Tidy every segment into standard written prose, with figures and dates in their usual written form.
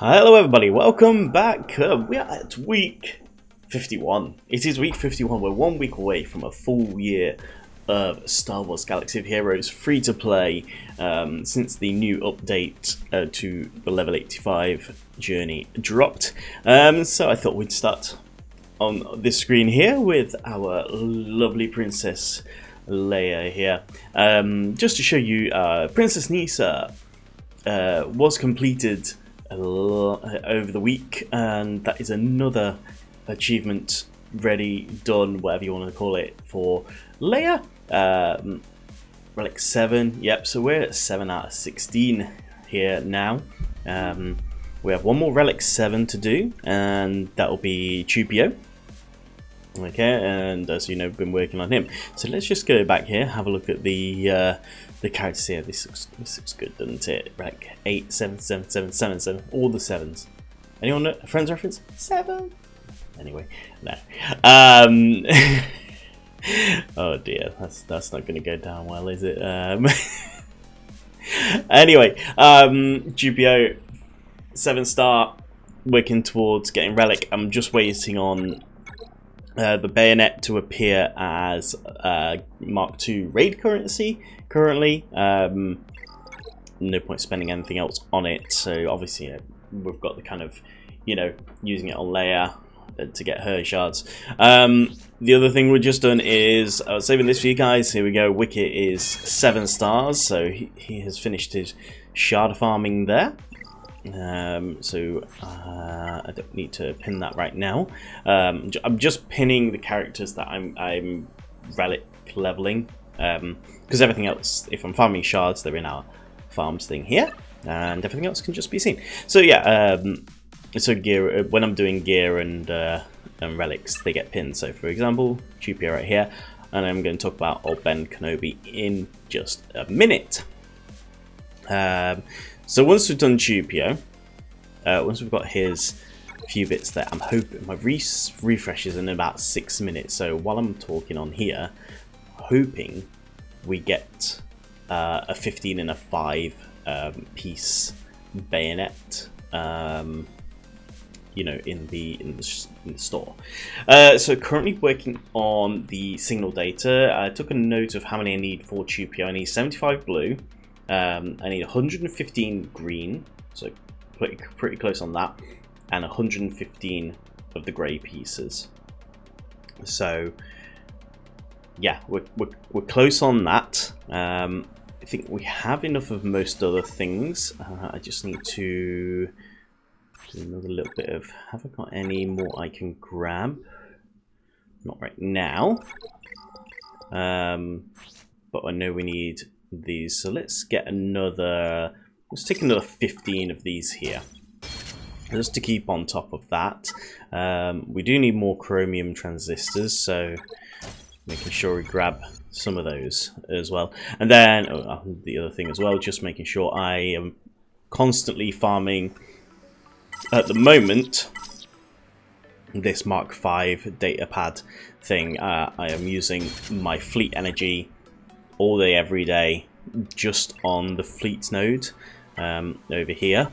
Hello everybody, welcome back. We are at week 51. It is week 51. We're 1 week away from a full year of Star Wars Galaxy of Heroes free to play since the new update to the level 85 journey dropped. So I thought we'd start on this screen here with our lovely Princess Leia here. Just to show you, Princess Nisa was completed over the week, and that is another achievement ready, done, whatever you want to call it, for Leia. Relic 7, yep, so we're at 7 out of 16 here now. We have one more Relic 7 to do, and that will be Chupio. Okay, and as you know, we've been working on him. So let's just go back here, have a look at the characters here. This looks good, doesn't it? Relic 8, 7, 7, 7, 7, 7, all the 7s. Anyone know a Friends reference? 7. Anyway, no. Oh dear, that's not going to go down well, is it? Anyway, GPO 7-star, working towards getting Relic. I'm just waiting on the bayonet to appear as Mark II raid currency currently. No point spending anything else on it, so obviously we've got the kind of, you know, using it on Leia to get her shards. The other thing we've just done is, I was saving this for you guys, here we go. Wicket is 7 stars, so he has finished his shard farming there. I don't need to pin that right now. I'm just pinning the characters that I'm relic leveling, because everything else, if I'm farming shards, they're in our farms thing here, and everything else can just be seen. So yeah, so gear, when I'm doing gear and relics, they get pinned. So for example, Chupio right here, and I'm going to talk about Old Ben Kenobi in just a minute. So once we've done Chupio, once we've got his few bits there, I'm hoping my refresh is in about 6 minutes. So while I'm talking on here, hoping we get a 15 and a 5 piece bayonet, you know, in the store. So currently working on the signal data. I took a note of how many I need for Chupio. I need 75 blue. I need 115 green, so pretty close on that, and 115 of the grey pieces. So yeah, we're close on that. I think we have enough of most other things. I just need to do another little bit of, have I got any more I can grab? Not right now, but I know we need these, so let's get another, let's take another 15 of these here just to keep on top of that. We do need more chromium transistors, so making sure we grab some of those as well. And then the other thing as well, just making sure I am constantly farming at the moment this Mark V data pad thing. I am using my fleet energy all day, every day, just on the fleet node over here.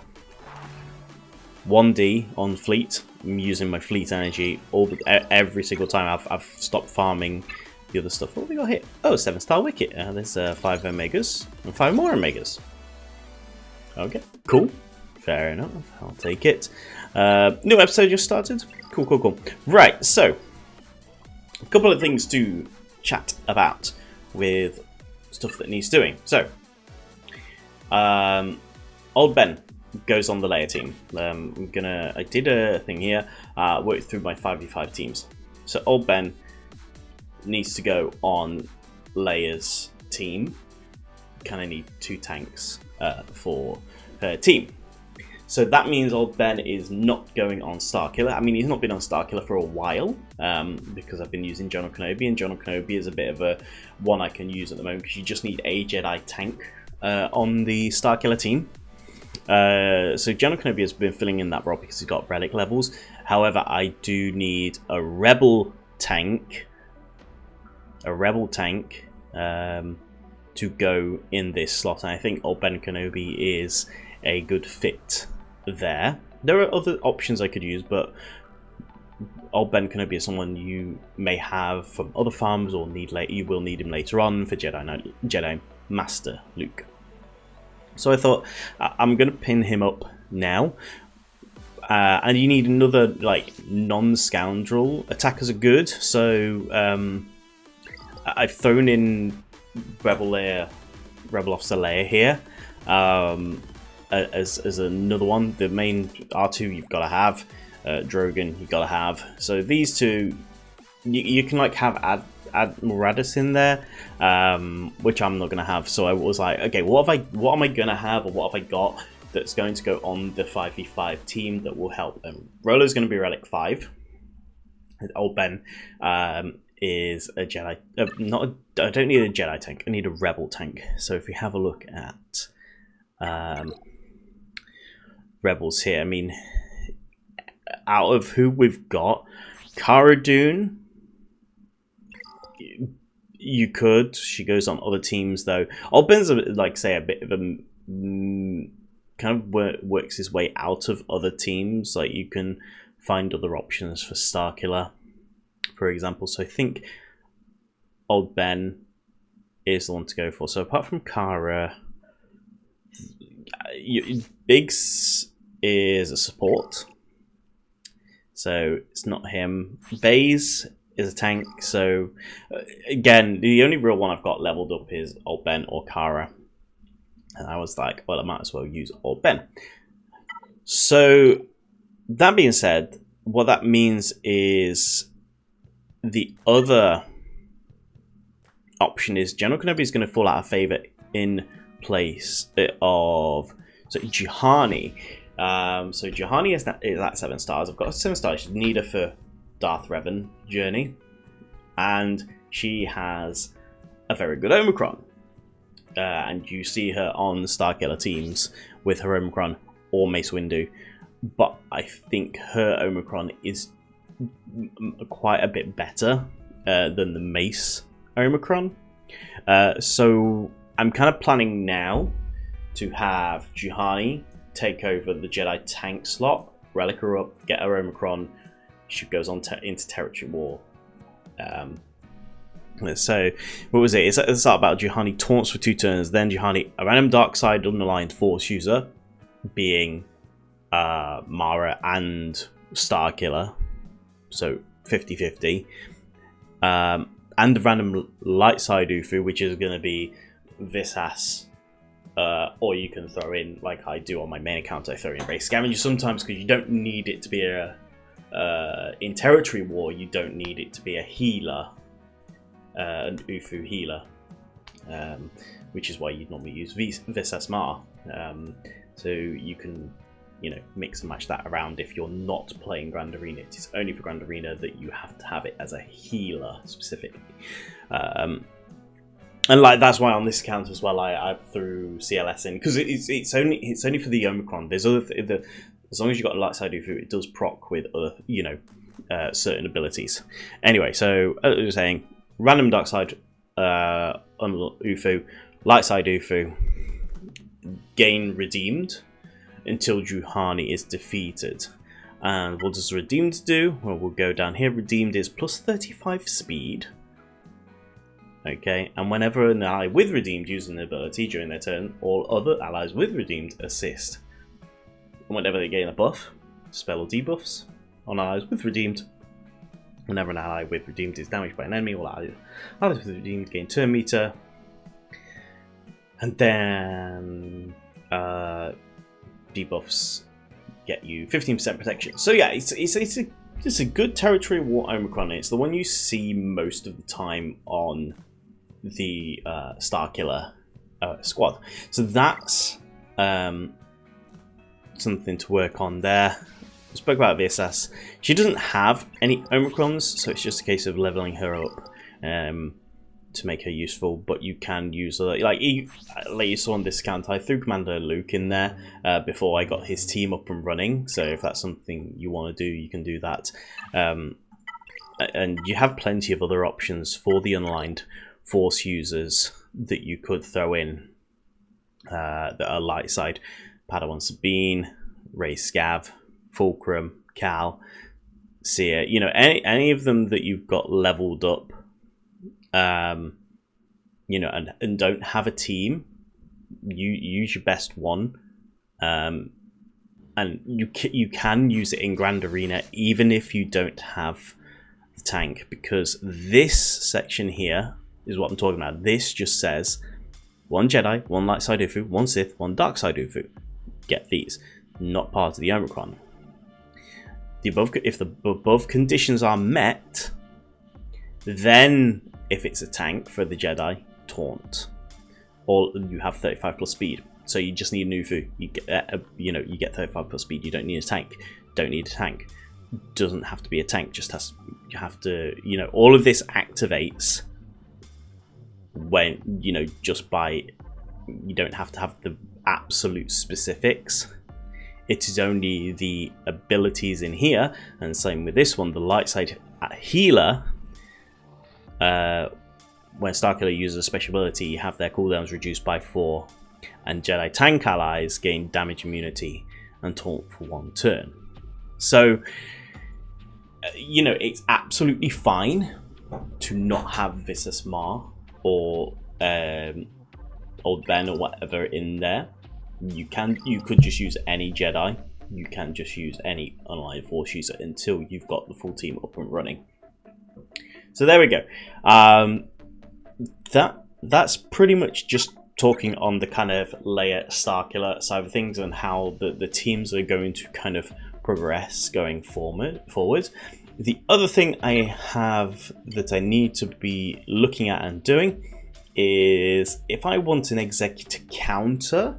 1D on fleet. I'm using my fleet energy every single time. I've stopped farming the other stuff. What have we got here? Oh, 7-star wicket. There's 5 omegas and 5 more omegas. Okay, cool. Fair enough. I'll take it. New episode just started. Cool. Right, so a couple of things to chat about with stuff that needs doing. So, Old Ben goes on the Leia team. I did a thing here, worked through my 5v5 teams. So Old Ben needs to go on Leia's team. Kind of need 2 tanks for her team. So that means Old Ben is not going on Starkiller. I mean, he's not been on Starkiller for a while, because I've been using General Kenobi, and General Kenobi is a bit of a one I can use at the moment, because you just need a Jedi tank on the Starkiller team. So General Kenobi has been filling in that role because he's got relic levels. However, I do need a Rebel tank, to go in this slot, and I think Old Ben Kenobi is a good fit there. There are other options I could use, but Old Ben Kenobi is someone you may have from other farms or need later. You will need him later on for Jedi Master Luke. So I thought I'm going to pin him up now. And you need another like non-scoundrel. Attackers are good, so I've thrown in Rebel Officer Leia here as another one. The main R2 you've got to have, Drogon you've got to have. So these two, you can like have Admiral Radis in there, which I'm not going to have. So I was like, okay, what am I going to have, or what have I got that's going to go on the 5v5 team that will help them? Rollo's going to be Relic 5. Old Ben is a Jedi. I don't need a Jedi tank. I need a Rebel tank. So if we have a look at Rebels here, I mean, out of who we've got, Cara Dune, you could. She goes on other teams though. Old Ben's like say a bit of a kind of works his way out of other teams. Like you can find other options for Starkiller, for example. So I think Old Ben is the one to go for. So apart from Cara, Biggs is a support, so it's not him. Baze is a tank. So again, the only real one I've got leveled up is Old Ben or Cara. And I was like, well, I might as well use Old Ben. So that being said, what that means is the other option is General Kenobi is going to fall out of favor in place of Juhani. So Juhani is at 7 stars. I've got 7 stars. She's need her for Darth Revan journey, and she has a very good Omicron. And you see her on the Starkiller teams with her Omicron or Mace Windu, but I think her Omicron is quite a bit better than the Mace Omicron. So I'm kind of planning now to have Juhani take over the Jedi tank slot, relic her up, get her Omicron. She goes on into Territory War. So, what was it? It's about Juhani taunts for 2 turns, then Juhani, a random dark side unaligned force user, being Mara and Starkiller, so 50-50, and the random light side Ufu, which is going to be Visas, or you can throw in, like I do on my main account, I throw in Race Scavenger sometimes, because you don't need it to be in Territory War, you don't need it to be a healer. An Ufu healer, which is why you'd normally use Visas Mar. So you can, mix and match that around if you're not playing Grand Arena. It is only for Grand Arena that you have to have it as a healer specifically. And like that's why on this account as well, I threw CLS in, because it's only for the Omicron. There's other as long as you've got a light side Ufu, it does proc with other certain abilities. Anyway, so as I was saying, random dark side Ufu, light side Ufu, gain redeemed until Juhani is defeated. And what does redeemed do? Well, we'll go down here. Redeemed is plus 35 speed. Okay, and whenever an ally with redeemed uses an ability during their turn, all other allies with redeemed assist. And whenever they gain a buff, spell or debuffs on allies with redeemed. Whenever an ally with redeemed is damaged by an enemy, all allies with redeemed gain turn meter. And then debuffs get you 15% protection. So yeah, it's a good Territory War Omicron. It's the one you see most of the time on the Starkiller squad. So that's something to work on there. I spoke about VSS. She doesn't have any Omicrons, so it's just a case of leveling her up to make her useful. But you can use her, like you saw on this account, I threw Commander Luke in there before I got his team up and running. So if that's something you want to do, you can do that. And you have plenty of other options for the unaligned force users that you could throw in that are light side. Padawan Sabine, Ray Scav, Fulcrum, Cal, Seer, you know, any of them that you've got leveled up, you know, and don't have a team, you use your best one, and you can use it in Grand Arena even if you don't have the tank, because this section here is what I'm talking about. This just says 1 Jedi, 1 Light Side Ufu, 1 Sith, 1 Dark Side Ufu. Get these. Not part of the Omicron. If the above conditions are met, then if it's a tank for the Jedi, Taunt, or you have 35 plus speed. So you just need an Ufu. You get, you know, you get 35 plus speed. You don't need a tank. Don't need a tank. Doesn't have to be a tank. Just has, you have to, you know, all of this activates when, you know, just by, you don't have to have the absolute specifics. It is only the abilities in here, and same with this one, the light side healer. When Starkiller uses a special ability, you have their cooldowns reduced by 4, and Jedi tank allies gain damage immunity and taunt for 1 turn. So, you know, it's absolutely fine to not have Visas Ma or Ben or whatever in there. You could just use any Jedi. You can just use any Unaligned Force user until you've got the full team up and running. So there we go. That's pretty much just talking on the kind of Leia Starkiller side of things and how the teams are going to kind of progress going forward. The other thing I have that I need to be looking at and doing is if I want an executor counter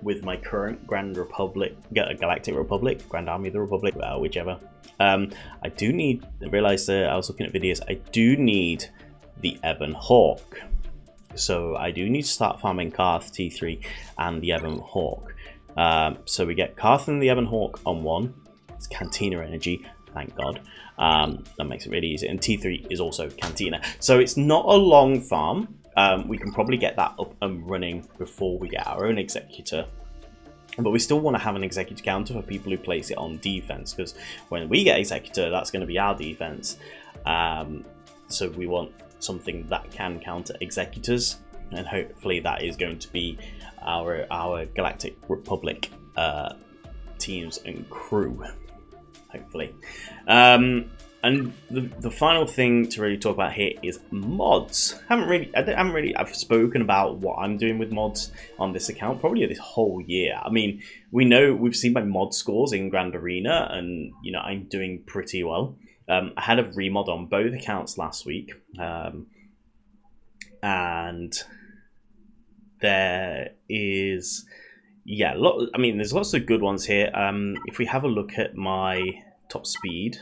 with my current Grand Republic, Galactic Republic, Grand Army of the Republic, whichever. I do need, I realized I was looking at videos, I do need the Ebon Hawk. So I do need to start farming Karth, T3, and the Ebon Hawk. So we get Karth and the Ebon Hawk on 1. It's Cantina energy, thank God. That makes it really easy. And T3 is also Cantina. So it's not a long farm. We can probably get that up and running before we get our own executor. But we still want to have an executor counter for people who place it on defense, because when we get executor, that's going to be our defense. So we want something that can counter executors, and hopefully that is going to be our Galactic Republic teams and crew. Hopefully. And the final thing to really talk about here is mods. I've spoken about what I'm doing with mods on this account probably this whole year. I mean, we've seen my mod scores in Grand Arena, and you know, I'm doing pretty well. I had a remod on both accounts last week, and there is, yeah, there's lots of good ones here. If we have a look at my top speed,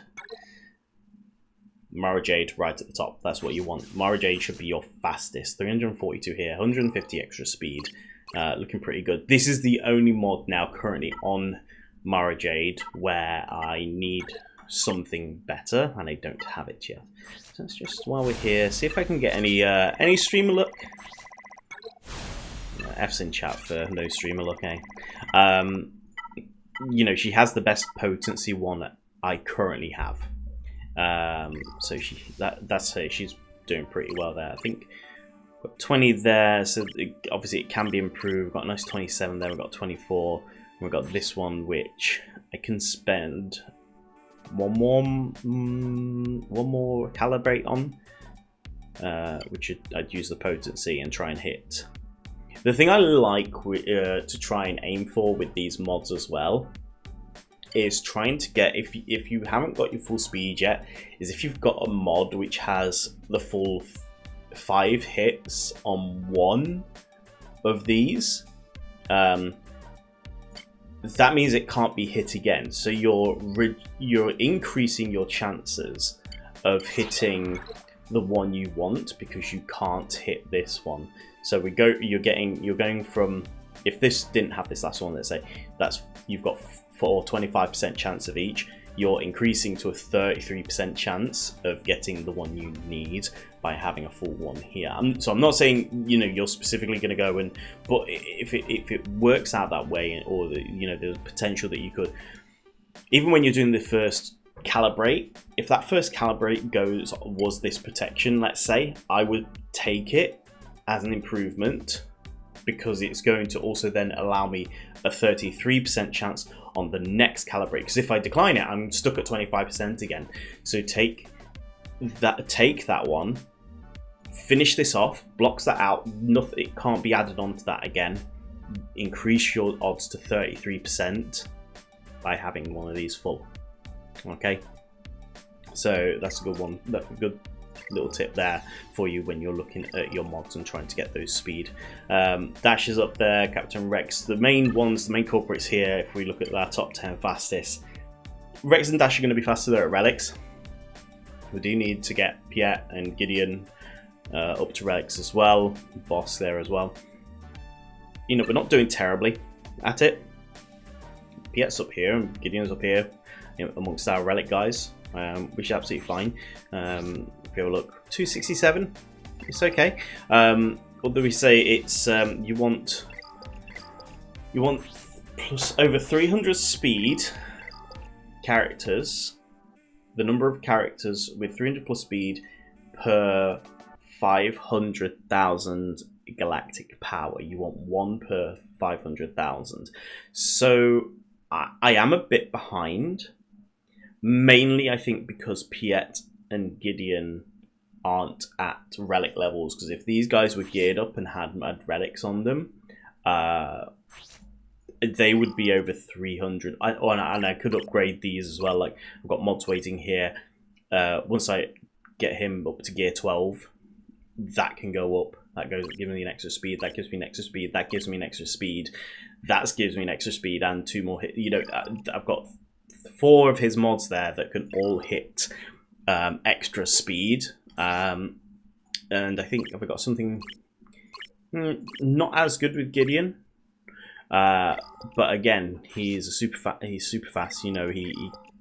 Mara Jade right at the top. That's what you want. Mara Jade should be your fastest. 342 here, 150 extra speed. Looking pretty good. This is the only mod now currently on Mara Jade where I need something better, and I don't have it yet. So let's just, while we're here, see if I can get any streamer luck. F's in chat for no streamer luck, eh? You know, she has the best potency one I currently have. So that's her. She's doing pretty well there. I think got 20 there, so obviously it can be improved. We've got a nice 27 there. We've got 24. We've got this one, which I can spend one more calibrate on, which I'd use the potency and try and hit. The thing I like to try and aim for with these mods as well is trying to get, if you haven't got your full speed yet, is if you've got a mod which has the full 5 hits on one of these, that means it can't be hit again. So you're increasing your chances of hitting the one you want because you can't hit this one. So you're going from, if this didn't have this last one, let's say you've got 25% chance of each, you're increasing to a 33% chance of getting the one you need by having a full one here. So I'm not saying, you know, you're specifically going to go and, but if it works out that way, or there's potential that you could even when you're doing the first calibrate, if that first calibrate was this protection, let's say, I would take it as an improvement, because it's going to also then allow me a 33% chance on the next calibrate. Because if I decline it, I'm stuck at 25% again. So take that one, finish this off, blocks that out, nothing, it can't be added onto that again. Increase your odds to 33% by having one of these full. Okay, so that's a good one. That's a good little tip there for you when you're looking at your mods and trying to get those speed. Dash is up there, Captain Rex. The main ones, the main culprits here, if we look at our top 10 fastest, Rex and Dash are going to be faster there at relics. We do need to get Piet and Gideon up to relics as well. Boss there as well. You know, we're not doing terribly at it. Piet's up here and Gideon's up here, you know, amongst our relic guys, which is absolutely fine. If you have a look, 267, it's okay. Although we say it's you want plus over 300 speed characters, the number of characters with 300 plus speed per 500,000 galactic power. You want one per 500,000. So I am a bit behind, mainly I think because Piet and Gideon aren't at relic levels, because if these guys were geared up and had relics on them, they would be over 300. And I could upgrade these as well. Like, I've got mods waiting here. Once I get him up to gear 12, that can go up. That gives me an extra speed. That gives me an extra speed. That gives me an extra speed. That gives me an extra speed and 2 more hit. You know, I've got 4 of his mods there that can all hit extra speed. And I think I've got something not as good with Gideon. But again, he's super fast. You know, he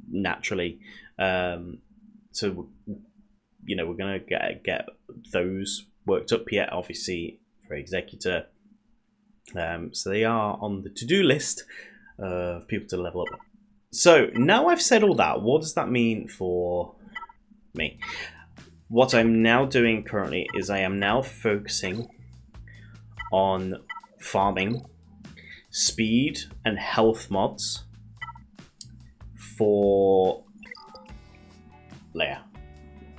naturally. So you know, we're gonna get those worked up yet, obviously, for Executor. So they are on the to-do list of people to level up. So now I've said all that, what does that mean for me? What I'm now doing currently is I am now focusing on farming speed and health mods for Leia.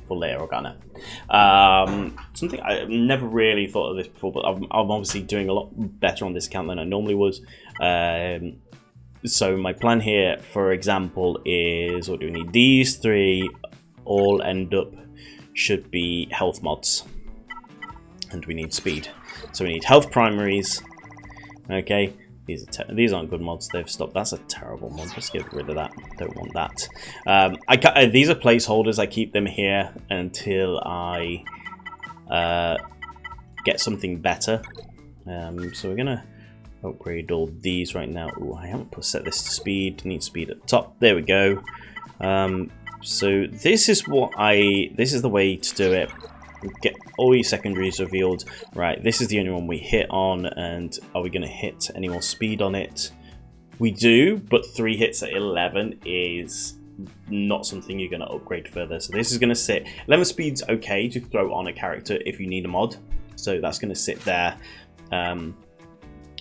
For Leia Organa. Something I never really thought of this before, but I'm obviously doing a lot better on this account than I normally would. So my plan here, for example, is what do we need? These 3 all end up should be health mods, and we need speed. So we need health primaries. Okay, these aren't good mods. They've stopped. That's a terrible mod. Let's get rid of that. Don't want that. These are placeholders. I keep them here until I get something better. So we're gonna upgrade all these right now. Ooh, I haven't set this to speed. Need speed at the top. There we go. So this is the way to do it. Get all your secondaries revealed. Right, this is the only one we hit on, and are we going to hit any more speed on it? We do, but 3 hits at 11 is not something you're going to upgrade further. So this is going to sit. 11 speed's okay to throw on a character if you need a mod. So that's going to sit there.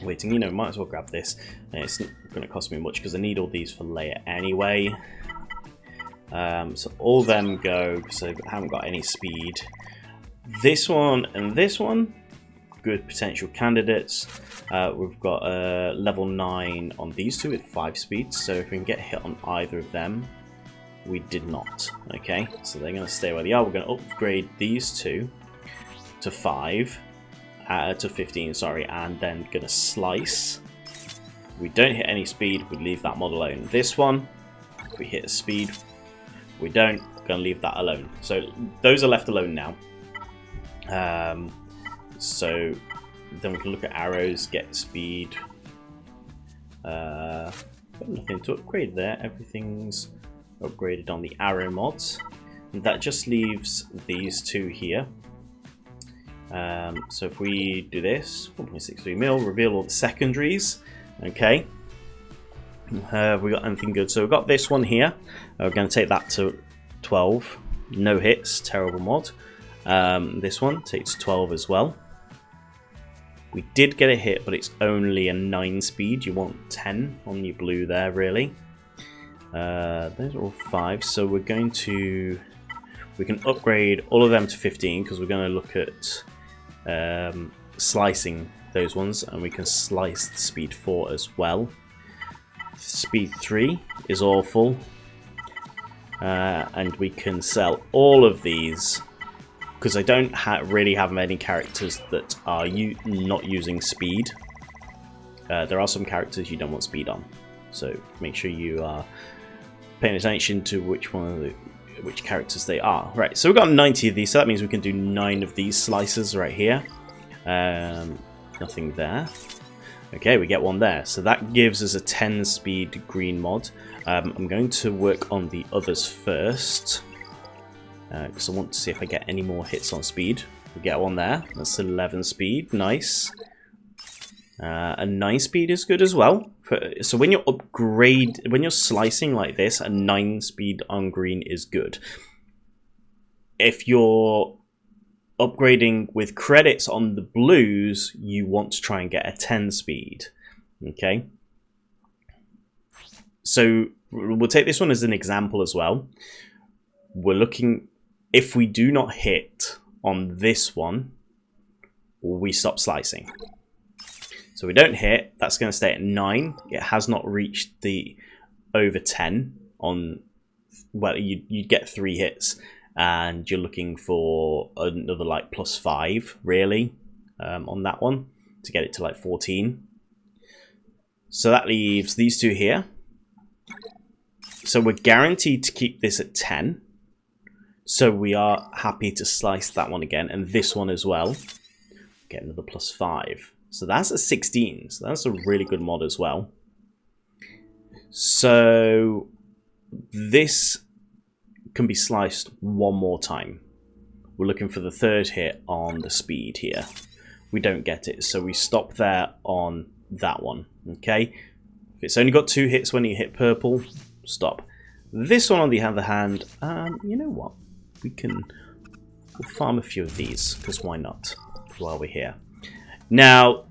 Waiting, you know, might as well grab this. It's not going to cost me much because I need all these for Leia anyway. So all them go because I haven't got any speed. This one and this one, good potential candidates. We've got level 9 on these 2 with 5 speeds. So if we can get hit on either of them, we did not. Okay, so they're going to stay where they are. We're going to upgrade these 2 to 5. To 15, sorry, and then gonna slice. We don't hit any speed, we leave that mod alone. This one, we hit a speed, we don't, gonna leave that alone. So those are left alone now. So then we can look at arrows, get speed. Got nothing to upgrade there, everything's upgraded on the arrow mods. And that just leaves these 2 here. So if we do this, 1.63 mil, reveal all the secondaries, okay. Have we got anything good? So we've got this one here. We're going to take that to 12. No hits, terrible mod. This one takes 12 as well. We did get a hit, but it's only a 9 speed. You want 10 on your blue there, really. Those are all 5, so we're going to... We can upgrade all of them to 15, because we're going to look at slicing those ones, and we can slice the speed 4 as well. Speed 3 is awful, and we can sell all of these, because I don't really have many characters that are not using speed. There are some characters you don't want speed on, so make sure you are paying attention to which characters they are. Right, so we've got 90 of these, so that means we can do 9 of these slices right here. Nothing there. Okay, we get one there, so that gives us a 10 speed green mod. I'm going to work on the others first, because I want to see if I get any more hits on speed. We get one there, that's 11 speed, nice. And 9 speed is good as well. So when you're slicing like this, a 9 speed on green is good. If you're upgrading with credits on the blues, you want to try and get a 10 speed. Okay, so we'll take this one as an example as well. We're looking, if we do not hit on this one, we stop slicing. So we don't hit, that's going to stay at 9. It has not reached the over 10 on, well, you get 3 hits. And you're looking for another like +5 really on that one to get it to like 14. So that leaves these two here. So we're guaranteed to keep this at 10. So we are happy to slice that one again, and this one as well. Get another +5. So that's a 16. So that's a really good mod as well. So this can be sliced one more time. We're looking for the 3rd hit on the speed here. We don't get it, so we stop there on that one. Okay, if it's only got 2 hits when you hit purple, stop. This one on the other hand, you know what, we'll farm a few of these, because why not, while we're here. Now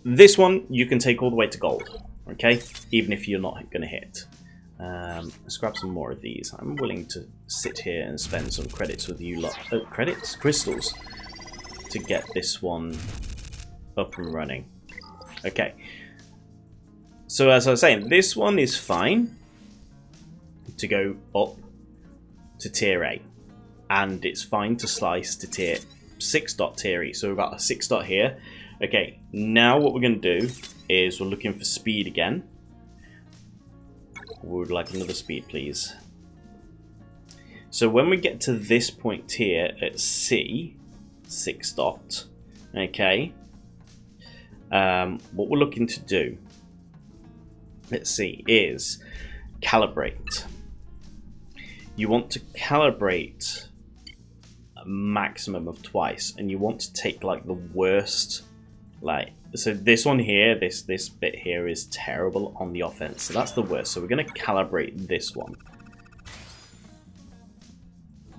this one you can take all the way to gold, okay, even if you're not going to hit. Let's grab some more of these. I'm willing to sit here and spend some credits with you lot. Crystals, to get this one up and running. Okay. So as I was saying, this one is fine to go up to tier 8. And it's fine to slice to tier 6 dot tier E. So we've got a 6 dot here. Okay, now what we're going to do is we're looking for speed again. We would like another speed, please. So when we get to this point here at C, 6 dot, okay, what we're looking to do, let's see, is calibrate. You want to calibrate a maximum of twice, and you want to take like the worst, like, so this one here, this bit here is terrible on the offense, so that's the worst. So we're going to calibrate this one.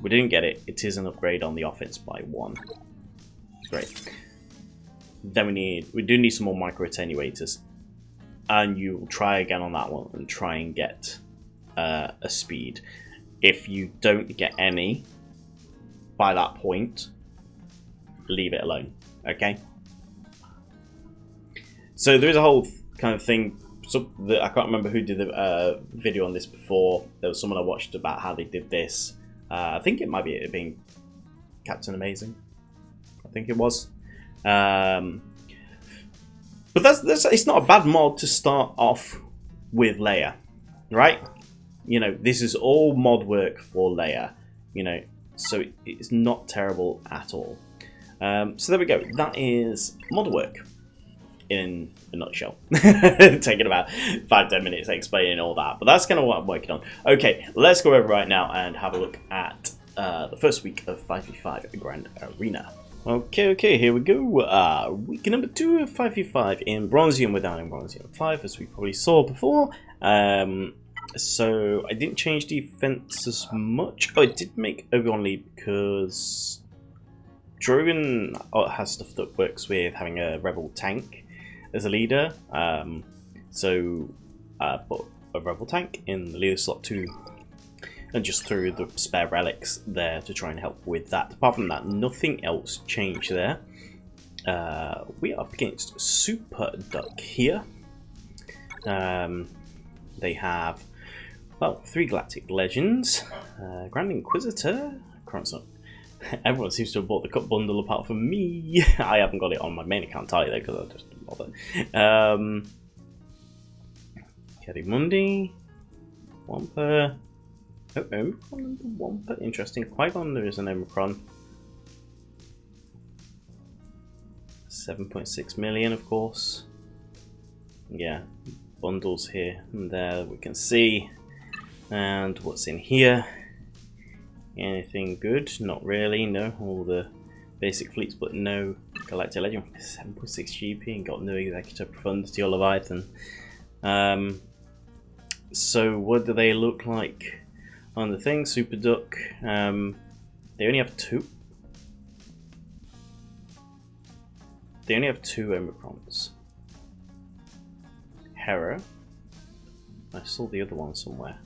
We didn't get it. It is an upgrade on the offense by 1. Great. Then we do need some more micro attenuators, and you try again on that one and try and get a speed. If you don't get any by that point, leave it alone. Okay. So there is a whole kind of thing. So I can't remember who did the video on this before. There was someone I watched about how they did this. I think it might be it being Captain Amazing. I think it was. But that's it's not a bad mod to start off with Leia, right? You know, this is all mod work for Leia. You know, so it's not terrible at all. So there we go. That is mod work in a nutshell. Taking about 5-10 minutes explaining all that, but that's kind of what I'm working on. Okay, let's go over right now and have a look at the first week of 5v5 Grand Arena. Okay, here we go. Week number 2 of 5v5 in Bronzium. We're down in Bronzium 5, as we probably saw before, So I didn't change defense as much. Oh, I did make Obi-Wan lead because Drogon has stuff that works with having a rebel tank as a leader. So I put a rebel tank in the leader slot too, and just threw the spare relics there to try and help with that. Apart from that, nothing else changed there. We are up against Super Duck here. They have, well, 3 Galactic Legends, Grand Inquisitor, everyone seems to have bought the Cup Bundle apart from me. I haven't got it on my main account either because I just didn't bother. Mundi, Wampa, Omicron and Wampa, interesting. Qui-Gon, there is an Omicron. 7.6 million, of course. Yeah, bundles here and there we can see. And what's in here? Anything good? Not really, no. All the basic fleets, but no Galactic Legend. 7.6 GP and got no Executor Profundity or Leviathan. So what do they look like on the thing? Super Duck. They only have 2. They only have 2 Omicrons. Hera. I saw the other one somewhere.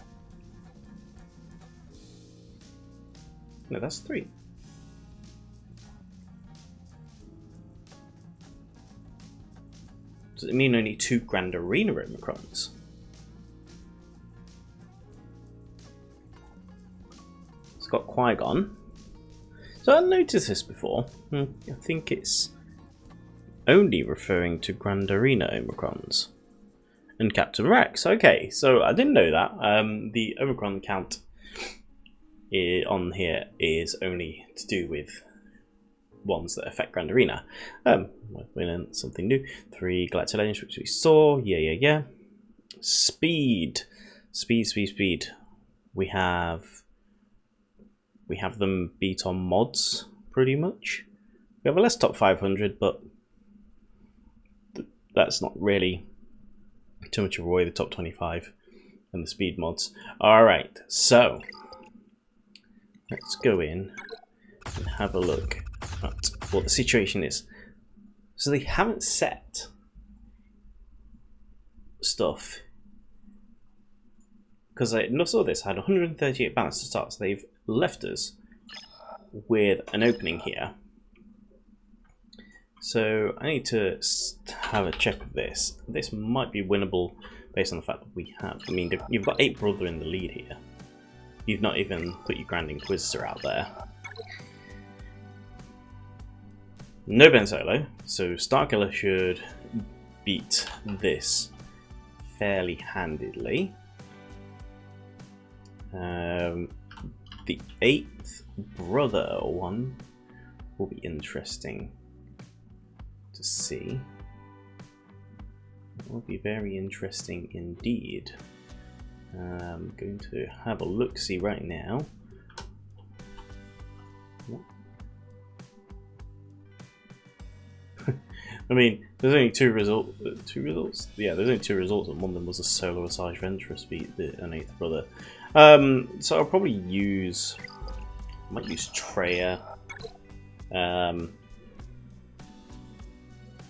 No, that's 3. Does it mean only 2 Grand Arena Omicrons? It's got Qui-Gon. So I noticed this before. I think it's only referring to Grand Arena Omicrons. And Captain Rex. Okay, so I didn't know that. The Omicron count on here is only to do with ones that affect Grand Arena. We learned something new. 3 Galactic Legends, which we saw. Yeah. Speed. We have them beat on mods, pretty much. We have a less top 500, but that's not really too much of a way, the top 25 and the speed mods. Alright, so let's go in and have a look at what the situation is. So they haven't set stuff, because I saw this, I had 138 balance to start, so they've left us with an opening here. So I need to have a check of this. This might be winnable based on the fact that we have, I mean, you've got 8 Brother in the lead here. You've not even put your Grand Inquisitor out there. No Ben Solo, so Starkiller should beat this fairly handedly. The 8th Brother one will be interesting to see. It will be very interesting indeed. I'm going to have a look-see right now. I mean, there's only 2 results. Yeah, there's only 2 results, and one of them was a Solo Asajj Ventress beat an 8th Brother. So I'll probably use, I might use Traya.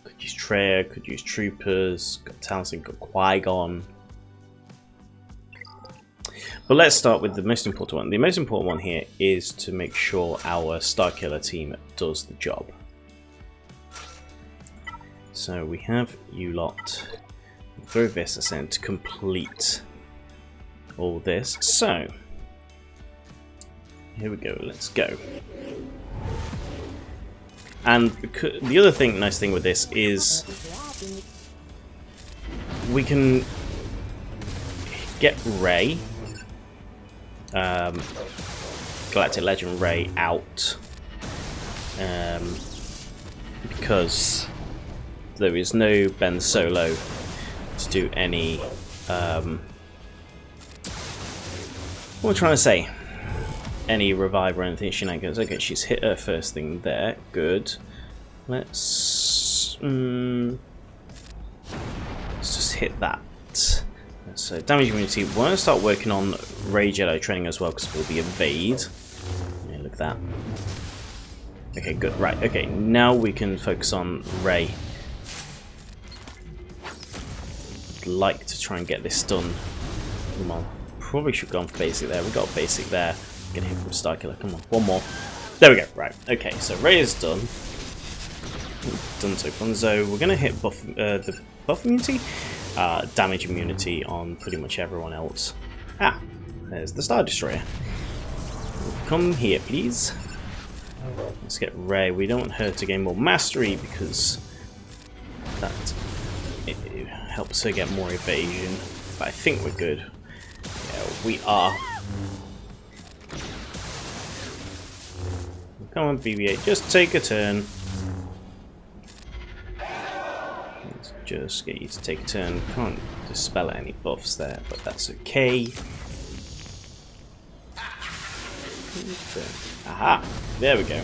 Could use Traya, could use Troopers, got Townsend, got Qui-Gon. But let's start with the most important one. The most important one here is to make sure our Starkiller team does the job. So we have you lot. Throw this ascent to complete all this. So here we go. Let's go. And the other nice thing with this is we can get Rey, Galactic Legend Rey, out because there is no Ben Solo to do any what am I trying to say? Any revive or anything shenanigans. Okay, she's hit her first thing there. Good. Let's just hit that. So damage immunity. We want to start working on Rage Yellow training as well because we'll be evade. Yeah, look at that. Okay, good. Right. Okay, now we can focus on Ray. I'd like to try and get this done. Come on. Probably should go on for basic there. We got basic there. Get hit from Star Killer. Come on. One more. There we go. Right. Okay, so Ray is done. Done so Bronzo. We're going to hit the buff immunity. Damage immunity on pretty much everyone else. Ah, there's the Star Destroyer. Come here, please. Let's get Ray. We don't want her to gain more mastery because that it helps her get more evasion. But I think we're good. Yeah, we are. Come on, BB-8, just take a turn. Let's just get you to take a turn. Can't dispel any buffs there, but that's okay. Aha! There we go.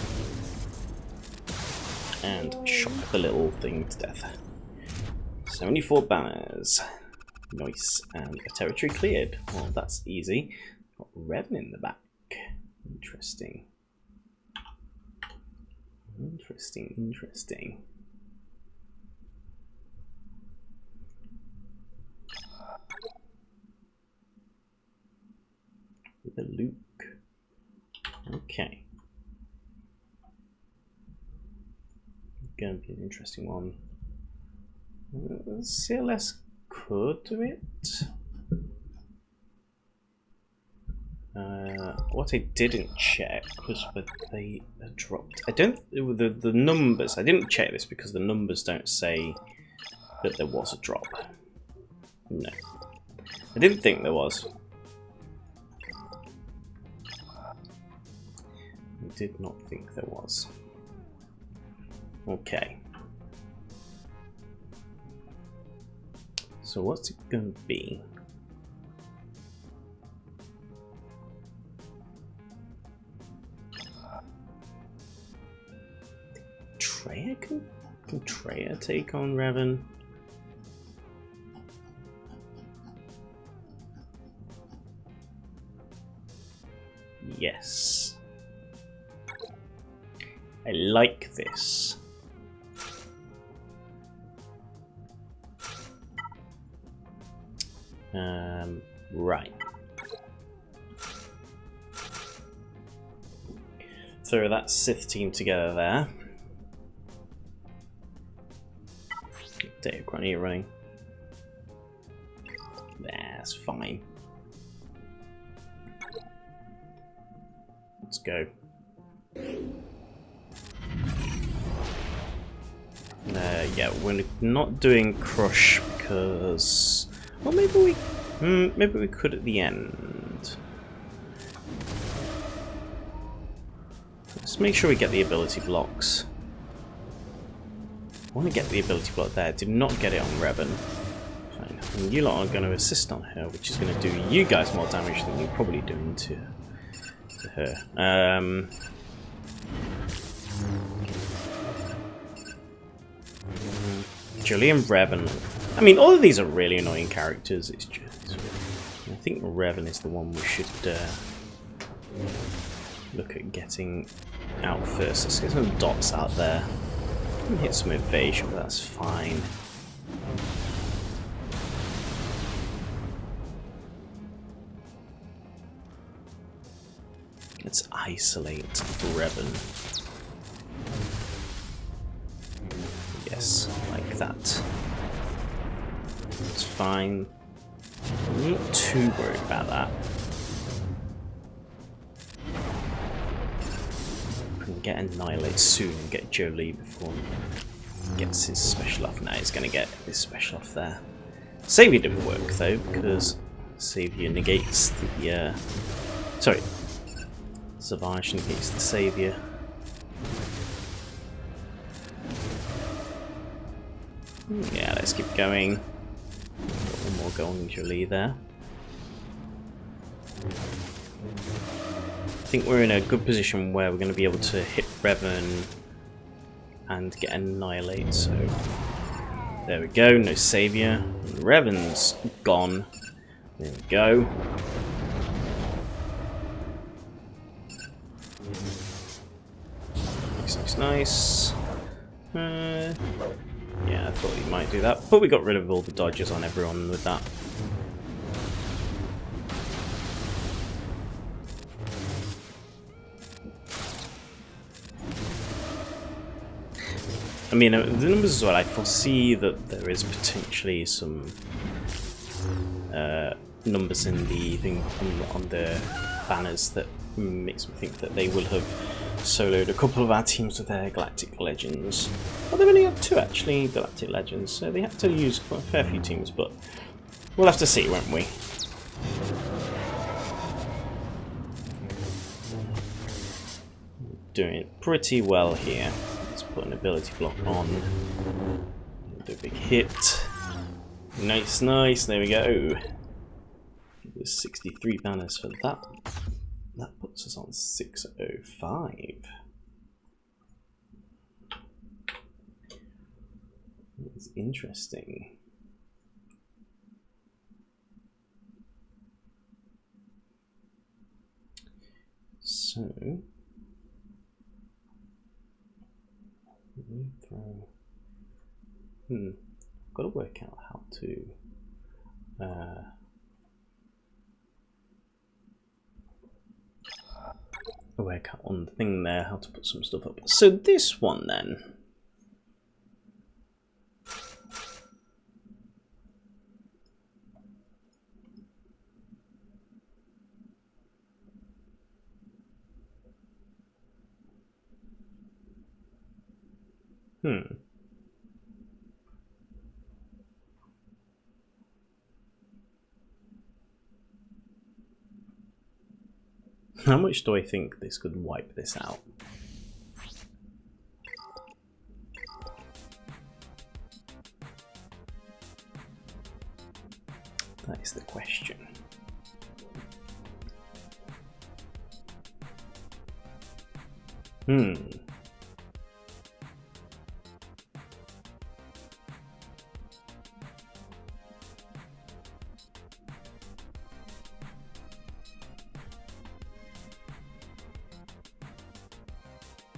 And shock the little thing to death. 74 banners. Nice. And a territory cleared. Well, that's easy. Got Revan in the back. Interesting. Interesting, interesting. With a Luke. Okay. Gonna be an interesting one. CLS could do it. What I didn't check was whether they dropped. I don't. The numbers. I didn't check this because the numbers don't say that there was a drop. No, I didn't think there was. I did not think there was. Okay. So what's it going to be? Treya can Treya take on Revan? Yes. I like this. Right. Throw that Sith team together there. Data Granny running. That's fine. Let's go. Yeah, we're not doing Crush because, well, maybe we could at the end. Let's make sure we get the ability blocks. I want to get the ability block there. Did not get it on Revan. Fine. And you lot are going to assist on her, which is going to do you guys more damage than you're probably doing to her. Jolie and Revan. I mean, all of these are really annoying characters. It's just, I think Revan is the one we should look at getting out first. Let's get some dots out there. Hit some evasion, but that's fine. Let's isolate Revan. Yes, like that. It's fine. I'm not too worried about that. We can get Annihilate soon and get Jolie before he gets his special off. Now he's going to get his special off there. Savior didn't work though, because Savior negates the. Sorry. Savage negates the Savior. Yeah, let's keep going. Got one more going Jolie there. I think we're in a good position where we're going to be able to hit Revan and get Annihilate, so there we go, no Savior. Revan's gone. There we go. Nice. Yeah, I thought he might do that, but we got rid of all the dodges on everyone with that. I mean, the numbers as well, I foresee that there is potentially some numbers in the thing on the banners that makes me think that they will have soloed a couple of our teams with their Galactic Legends. Well, they've only got 2 actually, Galactic Legends, so they have to use quite a fair few teams, but we'll have to see, won't we? Doing pretty well here. Let's put an ability block on. Do a big hit. Nice, nice, there we go. There's 63 banners for that. That puts us on 605. That's interesting. So, we throw. Got to work out how to. Work out on the thing there how to put some stuff up. So this one then. How much do I think this could wipe this out? That is the question.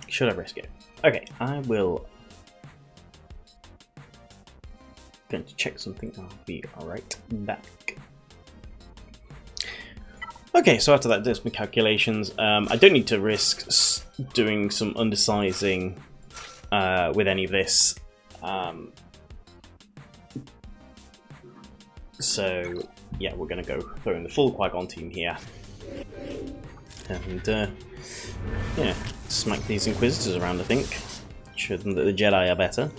Should I risk it? Okay, I will. Going to check something. I'll be right back. Okay, so after that, there's my calculations. I don't need to risk doing some undersizing with any of this. So yeah, we're going to go throwing the full Qui-Gon team here, and yeah, smack these Inquisitors around. I think show them that the Jedi are better.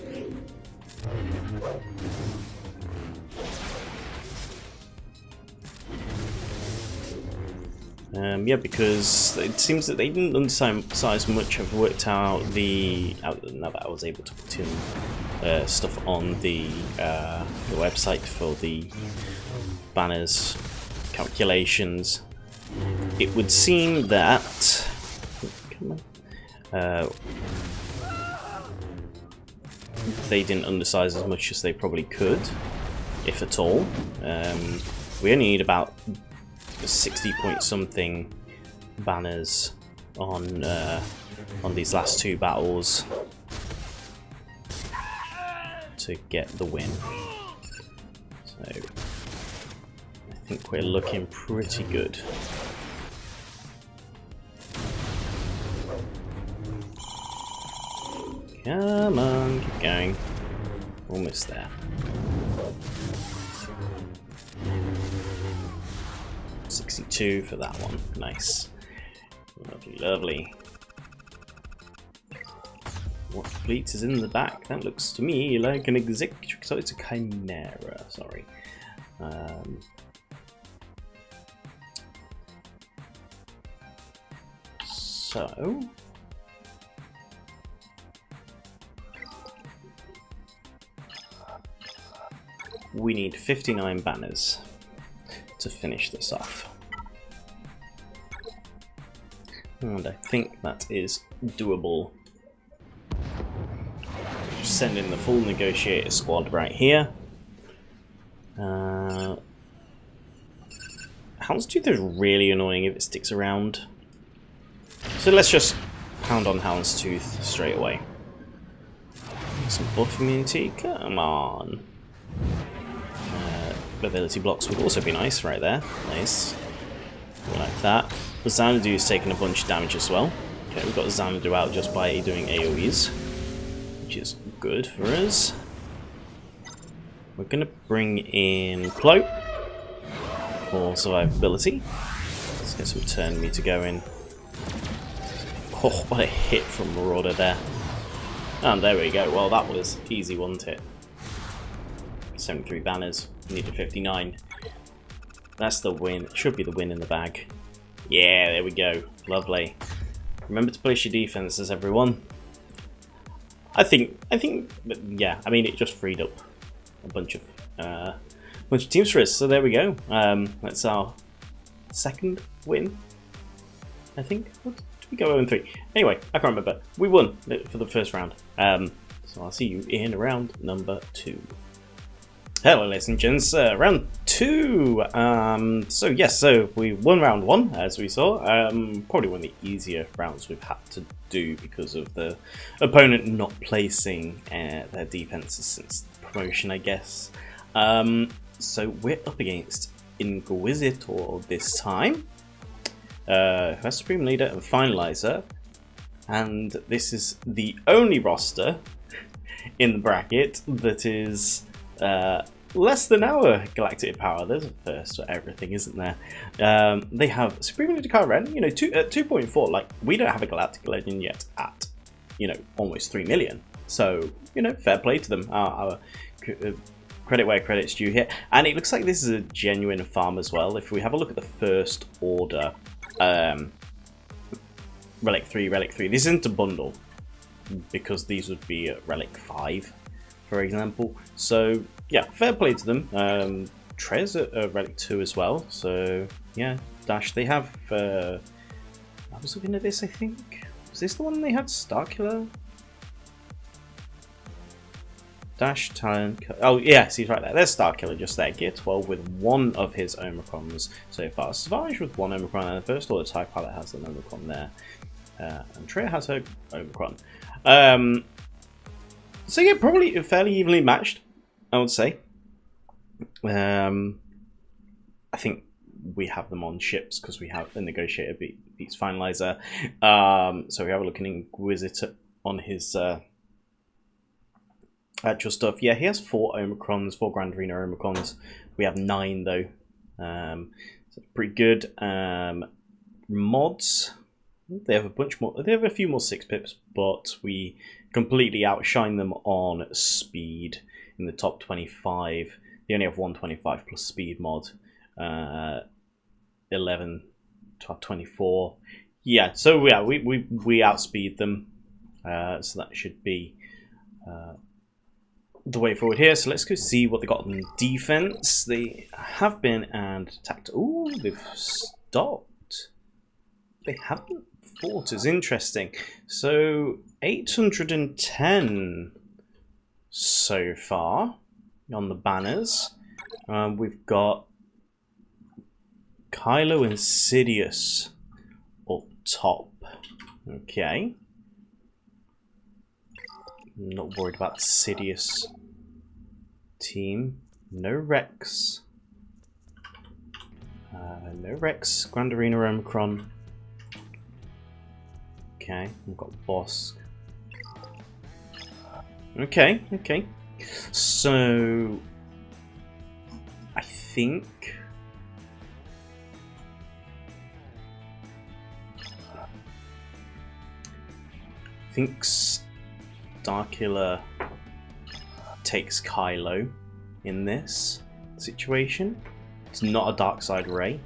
Yeah, because it seems that they didn't undersize much. I've worked out now that I was able to put in stuff on the website for the banners calculations. It would seem that they didn't undersize as much as they probably could, if at all. We only need about 60 point something banners on these last 2 battles to get the win. So I think we're looking pretty good. Come on, keep going. Almost there. 62 for that one. Nice. Lovely, lovely. What fleet is in the back? That looks to me like an executive. So it's a Chimera, sorry. So we need 59 banners to finish this off. And I think that is doable. Just send in the full negotiator squad right here. Houndstooth is really annoying if it sticks around. So let's just pound on Houndstooth straight away. Some buff immunity, come on. Ability blocks would also be nice right there. Nice. Like that. The Xanadu is taking a bunch of damage as well. Okay, we've got Xanadu out just by doing AoEs, which is good for us. We're going to bring in Cloak for survivability. Let's get some turn meter going. Oh, what a hit from Marauder there. And there we go. Well, that was easy, wasn't it? 73 banners. Needed 59. That's the win. Should be the win in the bag. Yeah, there we go. Lovely. Remember to place your defenses, everyone. I think, yeah. I mean, it just freed up a bunch of teams for us. So there we go. That's our second win. I think. What, did we go 0-3? Anyway, I can't remember. We won for the first round. So I'll see you in round number 2. Hello, ladies and gents. Round 2. So yes, so we won round 1, as we saw. Probably one of the easier rounds we've had to do because of the opponent not placing their defenses since the promotion, I guess. So we're up against Inquisitor this time, who has Supreme Leader and Finalizer, and this is the only roster in the bracket that is less than our Galactic Power. There's a first for everything, isn't there? They have Supreme Leader Karen, you know, 2.4. Like, we don't have a Galactic Legend yet at, you know, almost 3 million. So, you know, fair play to them. Our credit where credit's due here. And it looks like this is a genuine farm as well. If we have a look at the first order, Relic 3, Relic 3. This isn't a bundle, because these would be Relic 5, for example. So, yeah, fair play to them. Trez a Relic 2 as well. So, yeah, Dash. They have... I was looking at this, I think. Was this the one they had? Starkiller? Dash, Talon... Oh, yes, he's right there. There's Starkiller just there. Gear 12 with one of his Omicrons so far. Savage with one Omicron, and the first order TIE Pilot has an Omicron there. And Treya has her Omicron. So yeah, probably fairly evenly matched, I would say. I think we have them on ships because we have the Negotiator beats Finalizer. So we have a look at Inquisitor on his actual stuff. Yeah, he has 4 Omicrons, 4 Grand Arena Omicrons. We have 9 though. So pretty good. Mods. They have a bunch more. They have a few more 6-pips, but we completely outshine them on speed in the top 25. They only have 125 plus speed mod. 11 to 24. Yeah, so yeah, we outspeed them. So that should be the way forward here. So let's go see what they got on defense. They have been and attacked. Ooh, they've stopped. They haven't fought. Is interesting. So 810 so far on the banners. We've got Kylo and Sidious up top. Okay. I'm not worried about the Sidious team. No Rex. No Rex. Grand Arena Omicron. Okay, we've got Bosk. Okay, okay. So I think Starkiller takes Kylo in this situation. It's not a dark side ray.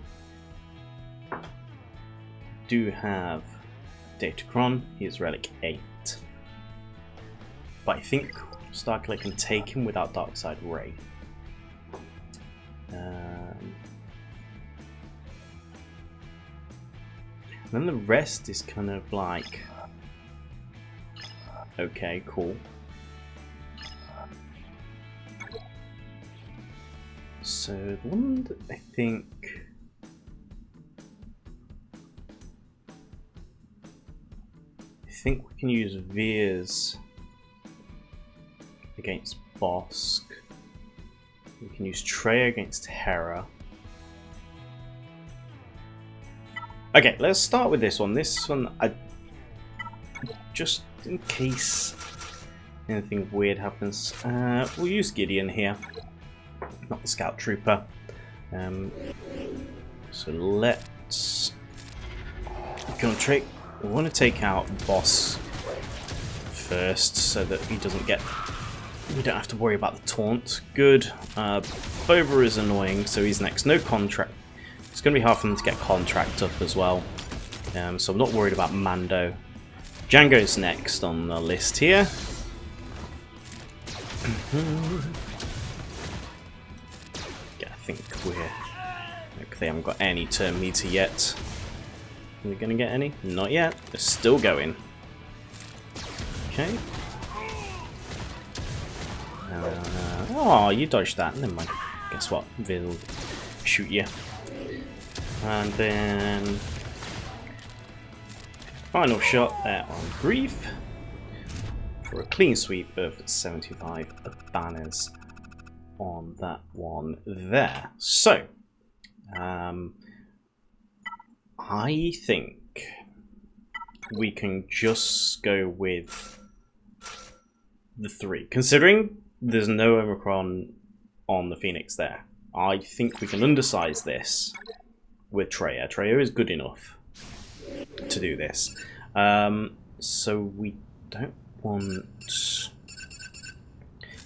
Do have Datacron, he is Relic 8. But I think Starkiller can take him without Darkside Ray. Then the rest is kind of like... Okay, cool. So the one that I think think we can use Veers against Bosk. We can use Trey against Hera. Okay, let's start with this one. This one, just in case anything weird happens, we'll use Gideon here, not the Scout Trooper. So let's go and trick. We want to take out Boss first so that he doesn't get. We don't have to worry about the taunt. Good. Boba is annoying, so he's next. No contract. It's going to be hard for them to get contract up as well. So I'm not worried about Mando. Django's next on the list here. Yeah, I think they haven't got any turn meter yet. Are we going to get any? Not yet. They're still going. Okay. Oh, you dodged that. Never mind. Guess what? They'll shoot you. And then final shot there on Grief for a clean sweep of 75 banners on that one there. So, I think we can just go with the 3. Considering there's no Omicron on the Phoenix there, I think we can undersize this with Traya. Traya is good enough to do this. So we don't want...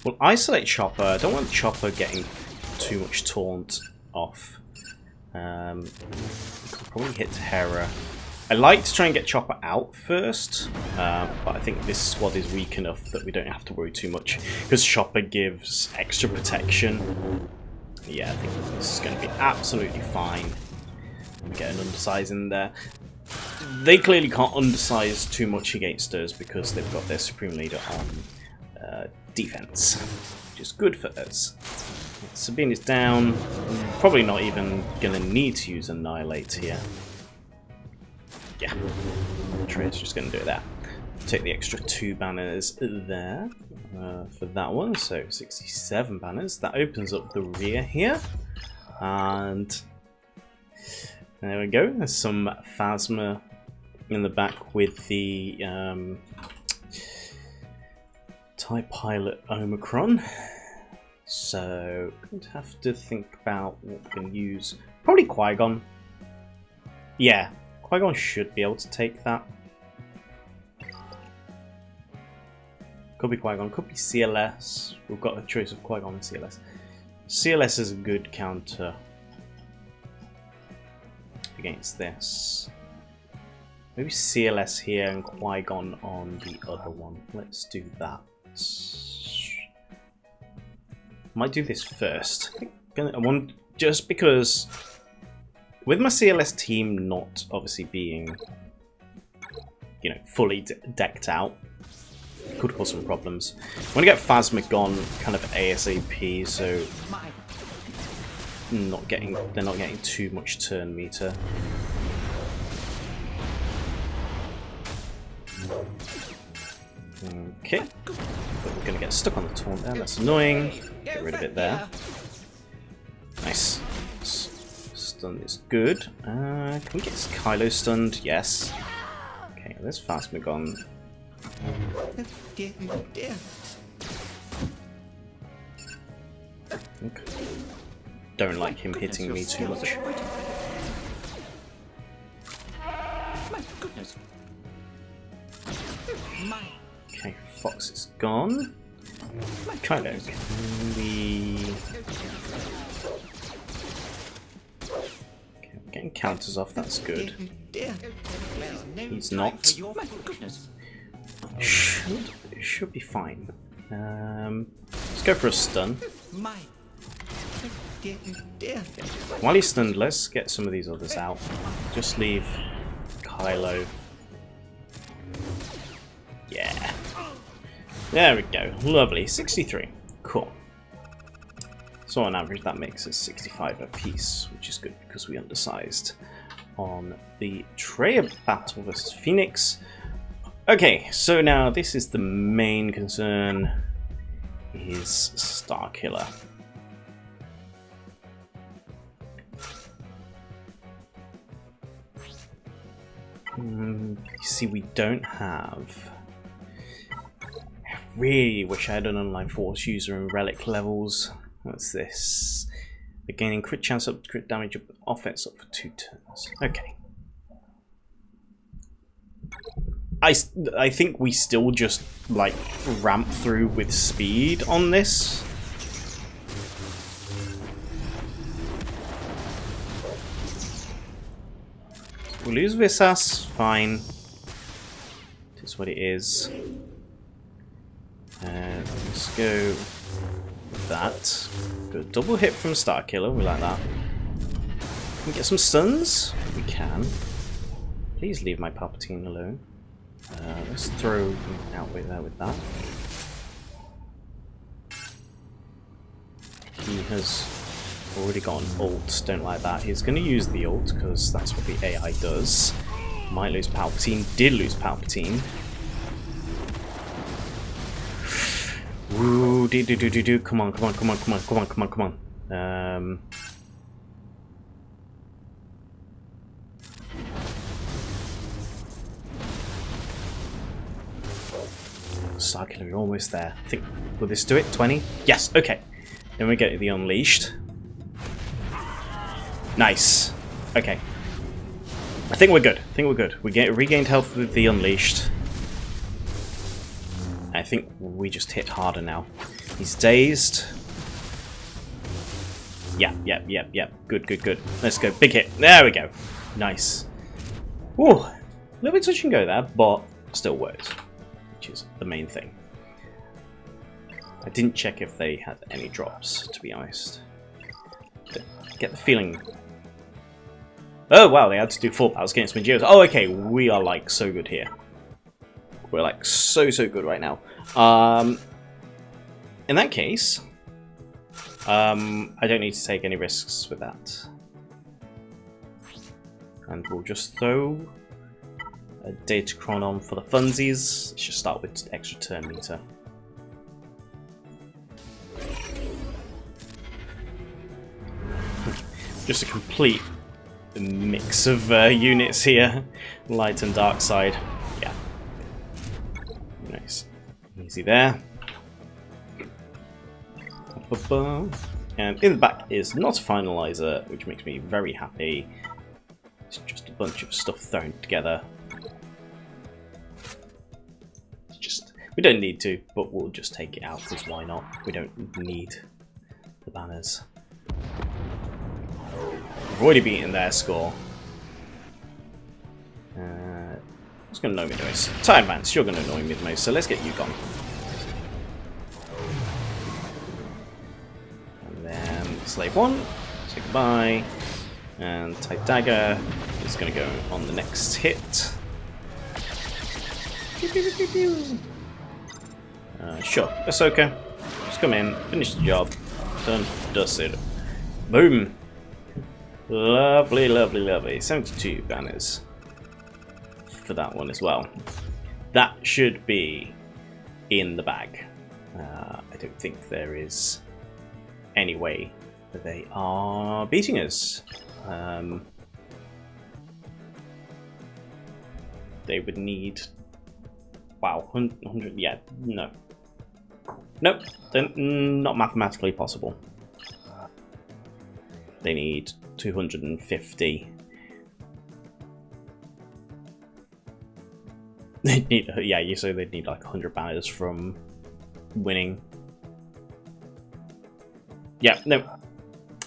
Well, isolate Chopper. I don't want Chopper getting too much taunt off. We could probably hit Hera. I like to try and get Chopper out first, but I think this squad is weak enough that we don't have to worry too much, because Chopper gives extra protection. Yeah, I think this is going to be absolutely fine. Get an undersize in there. They clearly can't undersize too much against us because they've got their Supreme Leader on defense, which is good for us. Sabine is down. Probably not even going to need to use Annihilate here. Yeah, Trey's just going to do it there. Take the extra 2 banners there for that one, so 67 banners. That opens up the rear here, and there we go. There's some Phasma in the back with the TIE Pilot Omicron. So, I'm going to have to think about what we can use. Probably Qui-Gon. Yeah, Qui-Gon should be able to take that. Could be Qui-Gon, could be CLS. We've got a choice of Qui-Gon and CLS. CLS is a good counter against this. Maybe CLS here and Qui-Gon on the other one. Let's do that. Might do this first. I want, just because with my CLS team not obviously being, you know, fully decked out, could cause some problems. I want to get Phasma gone kind of ASAP, so they're not getting too much turn meter. Okay, but we're going to get stuck on the taunt there. That's annoying. Get rid of it there. Nice. Stun is good. Can we get Kylo stunned? Yes. Okay, there's Phasma gone. Okay. Don't like him hitting me too much. Okay, Fox is gone. Kylo, can we... Okay, we're getting counters off, that's good. He's not. Should be fine. Let's go for a stun. While he's stunned, let's get some of these others out. Just leave Kylo. Yeah. There we go. Lovely. 63. Cool. So on average that makes us 65 apiece, which is good because we undersized on the Traya battle versus Phoenix. Okay, so now this is the main concern, is Star Killer. You see, we don't have... I really wish I had an online force user in relic levels. What's this? We're gaining crit chance up to crit damage up offense up for 2 turns. Okay. I think we still just like ramp through with speed on this. We'll lose Visas, fine. It is what it is. Let's go with that. Got a double hit from Star Killer, we like that. Can we get some stuns? We can. Please leave my Palpatine alone. Let's throw him out with that. He has already got an ult, don't like that. He's going to use the ult because that's what the AI does. Might lose Palpatine, did lose Palpatine. Ooh, do. Come on. Star Killer, you're almost there. I think, will this do it? 20? Yes, okay. Then we get the Unleashed. Nice. Okay. I think we're good. We get regained health with the Unleashed. I think we just hit harder now. He's dazed. Yeah. Good. Let's go. Big hit. There we go. Nice. Ooh. A little bit touch and go there, but still works. Which is the main thing. I didn't check if they had any drops, to be honest. Get the feeling... Oh wow, they had to do full powers against Mageos. Oh okay, we are like so good here. We're like so good right now. In that case, I don't need to take any risks with that. And we'll just throw a Datacron on for the funsies. Let's just start with extra turn meter. Just a complete mix of units here, light and dark side. Yeah, nice, easy there. And in the back is not a finalizer, which makes me very happy. It's just a bunch of stuff thrown together. It's just, we don't need to, but we'll just take it out because why not? We don't need the banners. We've already beaten their score. What's going to annoy me the most? Time Vance, you're going to annoy me the most, so let's get you gone. And then Slave 1, say goodbye. And Tight Dagger is going to go on the next hit. Sure, Ahsoka, just come in, finish the job, done, dusted. Boom! Lovely. 72 banners for that one as well. That should be in the bag. I don't think there is any way that they are beating us. They would need... Wow, 100... Yeah, no. Nope, not mathematically possible. They need 250. They need, yeah, you say they'd need like 100 banners from winning. Yeah, no,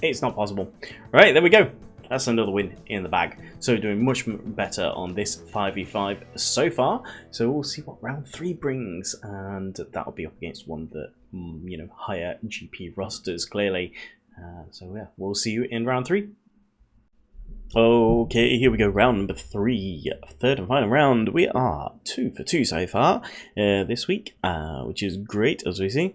it's not possible. Right, there we go. That's another win in the bag. So we're doing much better on this 5v5 so far. So we'll see what round 3 brings, and that'll be up against one that, you know, higher GP rosters clearly. So yeah, we'll see you in round 3. Okay, here we go, round number 3, third and final round. We are 2 for 2 so far this week, which is great as we see.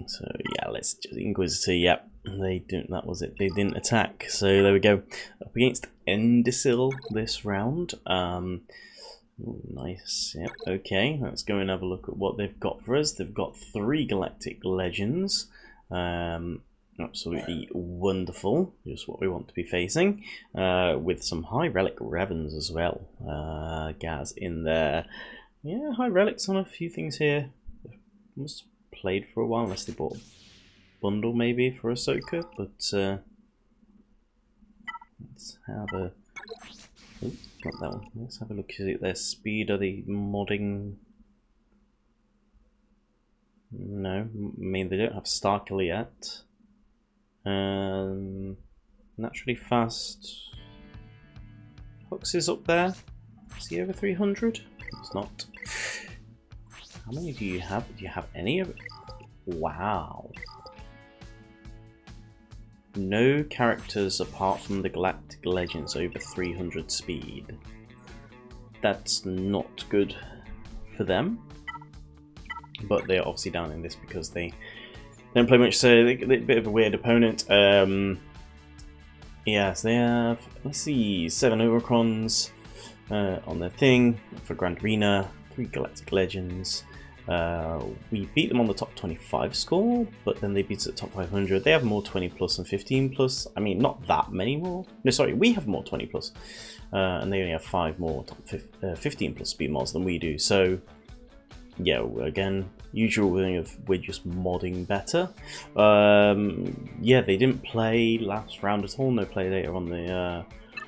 So yeah, let's just Inquisitor. Yep, they didn't. That was it. They didn't attack. So there we go. Up against Endisil this round. Ooh, nice. Yep. Okay, let's go and have a look at what they've got for us. They've got 3 Galactic Legends. Absolutely wonderful. Just what we want to be facing. With some High Relic Revens as well. Gaz in there. Yeah, High Relics on a few things here. Must have played for a while, unless they bought a bundle maybe for Ahsoka. But let's have a... Oops, not that one. Let's have a look at their speed. Are they modding? No, I mean they don't have Starkiller yet. Naturally fast. Hux is up there. Is he over 300? It's not. How many do you have? Do you have any of it? Wow. No characters apart from the Galactic Legends over 300 speed. That's not good for them. But they're obviously down in this because they don't play much, so they're a bit of a weird opponent. Yes, they have, let's see, 7 Overcrons on their thing for Grand Arena, 3 Galactic Legends. We beat them on the top 25 score, but then they beat us at top 500. They have more 20 plus and 15 plus. I mean, not that many more. No, sorry, we have more 20 plus, and they only have 5 more top 15 plus speed mods than we do. So, yeah, again, usual thing of we're just modding better. Yeah, they didn't play last round at all. No play data on the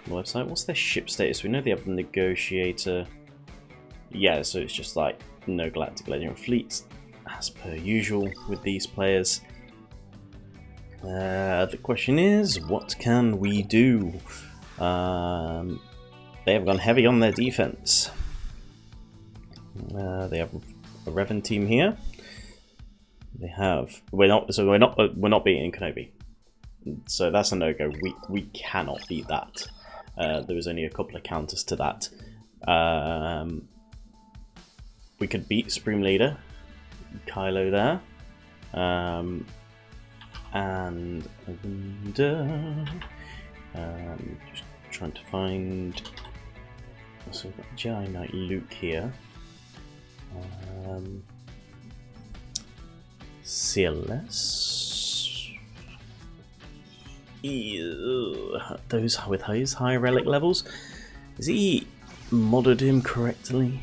website. What's their ship status? We know they have the Negotiator. Yeah, so it's just like no Galactic Legend fleets, as per usual with these players. The question is, what can we do? They have gone heavy on their defense. They have a Revan team here. They have we're not beating Kenobi, so that's a no-go. We cannot beat that. There was only a couple of counters to that. We could beat Supreme Leader, Kylo there, and just trying to find. So we've got Jedi Knight Luke here. CLS. Ew. Those with his high relic levels. Is he modded him correctly?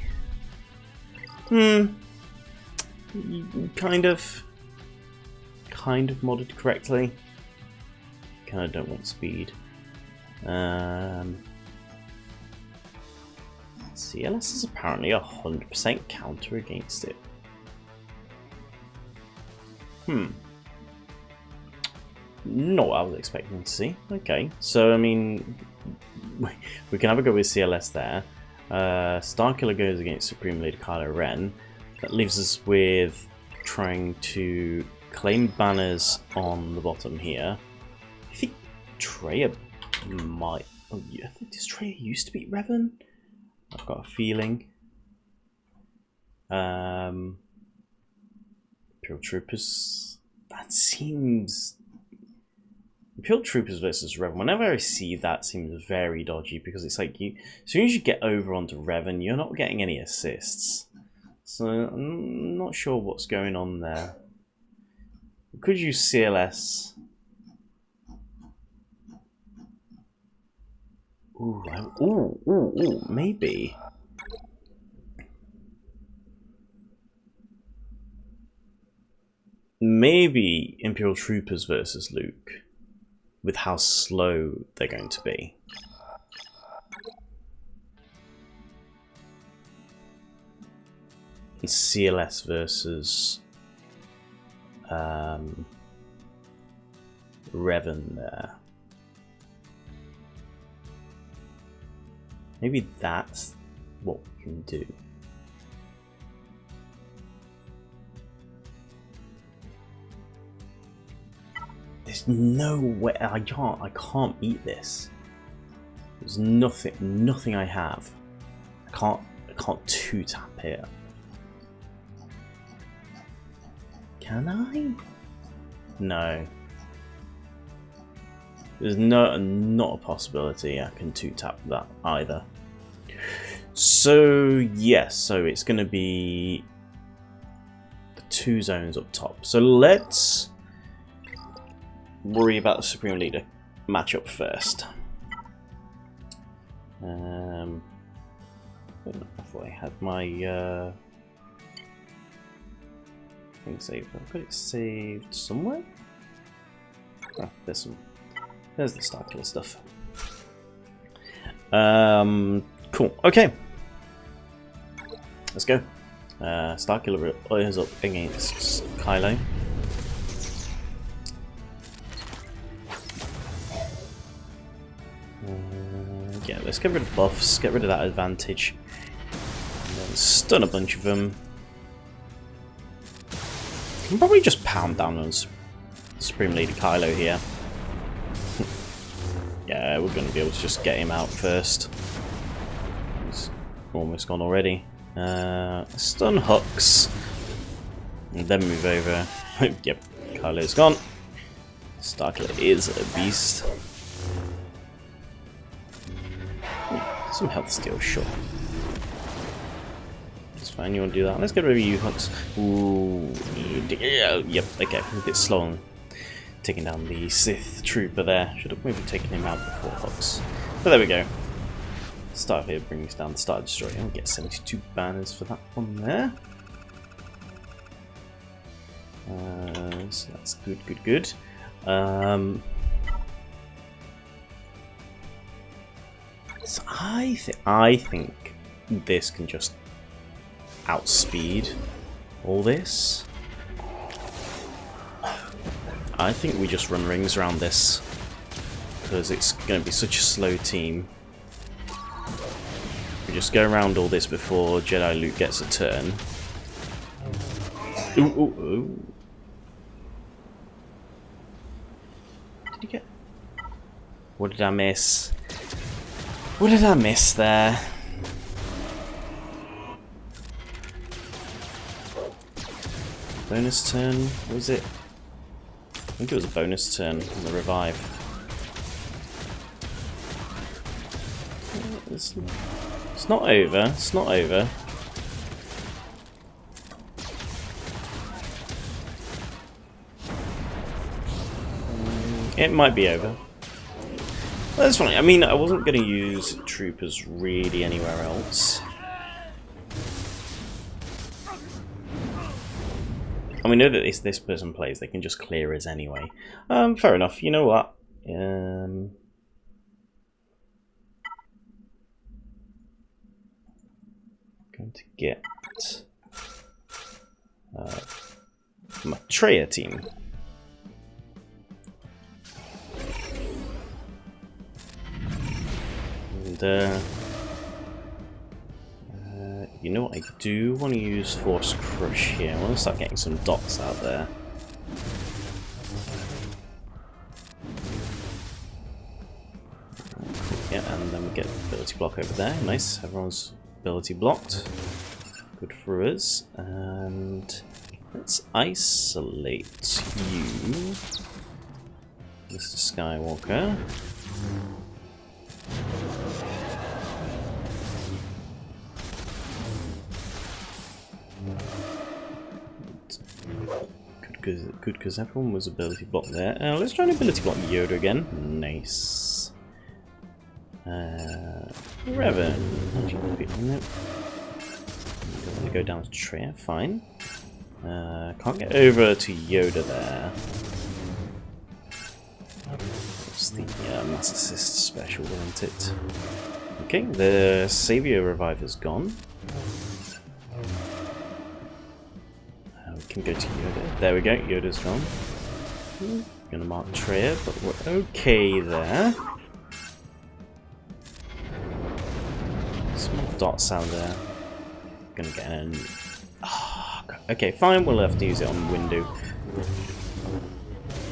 Kind of modded correctly. Kind of don't want speed. CLS is apparently 100% counter against it. Not what I was expecting to see. Okay, so I mean, we can have a go with CLS there. Starkiller goes against Supreme Leader Kylo Ren. That leaves us with trying to claim banners on the bottom here. I think Traya might. Oh, yeah, does Traya used to beat Revan? I've got a feeling. Imperial Troopers. That seems. Imperial Troopers versus Revan. Whenever I see that, seems very dodgy because it's like you. As soon as you get over onto Revan, you're not getting any assists. So I'm not sure what's going on there. We could use CLS. Ooh, maybe. Maybe Imperial Troopers versus Luke, with how slow they're going to be. And CLS versus Revan there. Maybe that's what we can do. There's no way I can't beat this. There's nothing I have. I can't two-tap here. Can I? No. There's not a possibility I can two-tap that either. So yes, so it's going to be the 2 zones up top. So let's worry about the Supreme Leader matchup first. I thought I had my thing saved. I've got it saved somewhere. Oh, there's the Starkiller stuff. Cool. Okay. Let's go. Starkiller is up against Kylo. Yeah, let's get rid of buffs, get rid of that advantage, and then stun a bunch of them. Can probably just pound down on Supreme Leader Kylo here. Yeah, we're going to be able to just get him out first. He's almost gone already. Stun Hux, and then move over. Yep, Kylo's gone. Starkiller is a beast. Some health steal, sure. That's fine, you want to do that. Let's get rid of you, Hux. Ooh, yep, okay, a bit slow on taking down the Sith trooper there. Should have maybe taken him out before Hux. But there we go. Start here brings down the Star Destroyer. We'll get 72 banners for that one there. So that's good, good, good. So I think this can just outspeed all this. I think we just run rings around this because it's going to be such a slow team. We just go around all this before Jedi Luke gets a turn. Ooh, ooh, ooh. What did you get? What did I miss? What did I miss there? Bonus turn? What was it? I think it was a bonus turn on the revive. It's not over. It's not over. It might be over. Well, that's funny. I mean, I wasn't going to use troopers really anywhere else. And we know that if this person plays, they can just clear us anyway. Fair enough. You know what? Going to get my Traya team. And you know what, I do want to use Force Crush here. I want to start getting some dots out there. Cool. Yeah, and then we get ability block over there. Nice, everyone's ability blocked. Good for us. And let's isolate you, Mr. Skywalker. Good, because everyone was ability block there. Let's try an ability block Yoda again. Nice. Revan. Nope. I'm gonna go down to Traya. Fine. Can't get over to Yoda there. It's the Mass Assist special, isn't it? Okay, the Savior Reviver's gone. We can go to Yoda. There we go, Yoda's gone. Gonna mark Traya, but we're okay there. Small dots out there. Gonna get in. Oh, okay, fine, we'll have to use it on Windu. I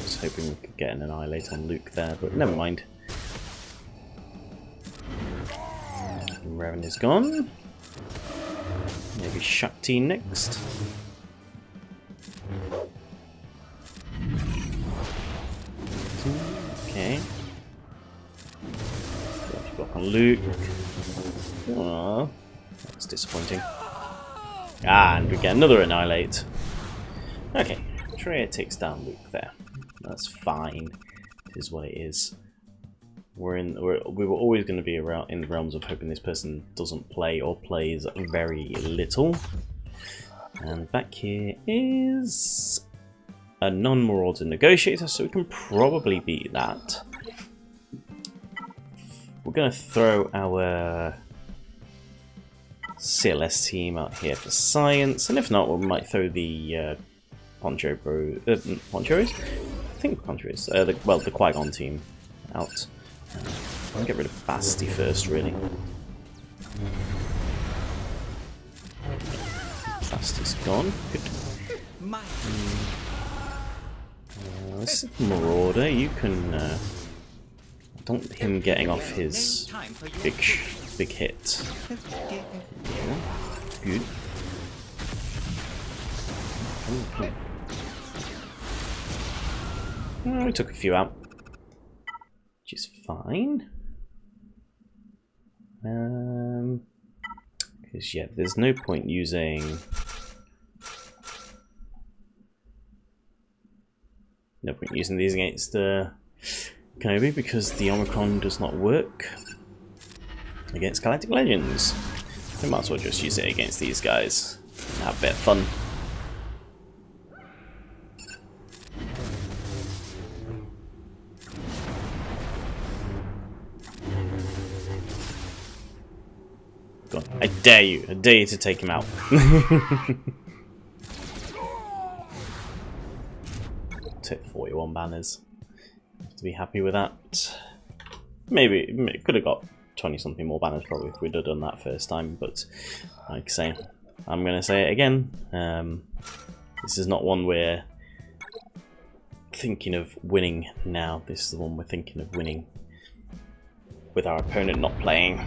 was hoping we could get an Annihilate on Luke there, but never mind. Revan is gone. Maybe Shakti next. Okay. Block on Luke. Aww. disappointing. Ah, and we get another Annihilate. Okay, Treya takes down Luke there. That's fine. It is what it is. We were always going to be around in the realms of hoping this person doesn't play or plays very little. And back here is a non-Marauder Negotiator, so we can probably beat that. We're going to throw our CLS team out here for science, and if not, we might throw the Poncho Ponchos? I think Ponchos. The Qui-Gon team out. I'll get rid of Basti first, really. Basti's gone. Good. This is Marauder. You can. I don't want him getting off his big hit. Yeah. Good. Oh, we took a few out, which is fine. Because yeah, there's no point using. No point using these against Kenobi because the Omicron does not work against Galactic Legends. We might as well just use it against these guys and have a bit of fun. God, I dare you to take him out. Tip 41 banners. Have to be happy with that. Maybe it could have got 20 something more banners probably if we'd have done that first time, but like I say, I'm gonna say it again. This is not one we're thinking of winning now. This is the one we're thinking of winning with our opponent not playing.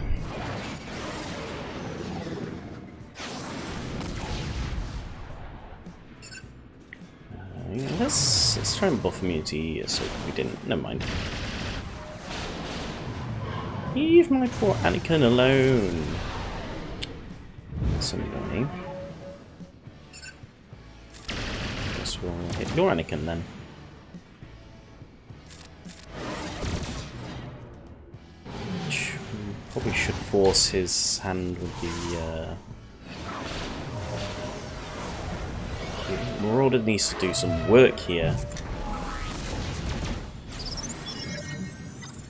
Let's try and buff immunity so we didn't. Never mind. Leave my poor Anakin alone. That's annoying. Guess we'll hit your Anakin then. Probably should force his hand with the. Marauder needs to do some work here.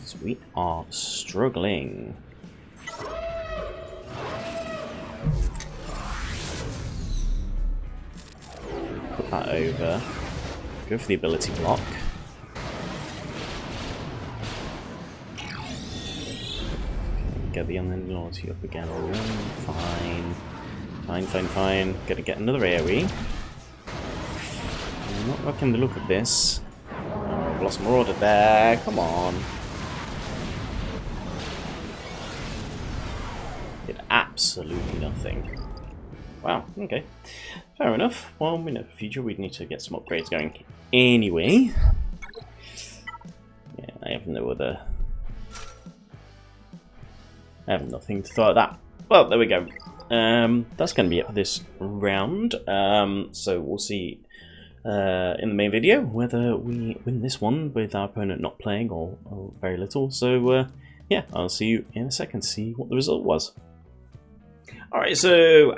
So we are struggling. Put that over. Go for the ability block. Get the unending loyalty up again. Fine. Fine. Gotta get another AoE. I'm not liking the look of this. I've lost Marauder there. Come on. Did absolutely nothing. Wow, okay. Fair enough. Well, in the future we'd need to get some upgrades going anyway. Yeah, I have no other... I have nothing to throw at that. Well, there we go. That's going to be it for this round. So we'll see in the main video whether we win this one with our opponent not playing or very little. So yeah, I'll see you in a second to see what the result was. Alright, so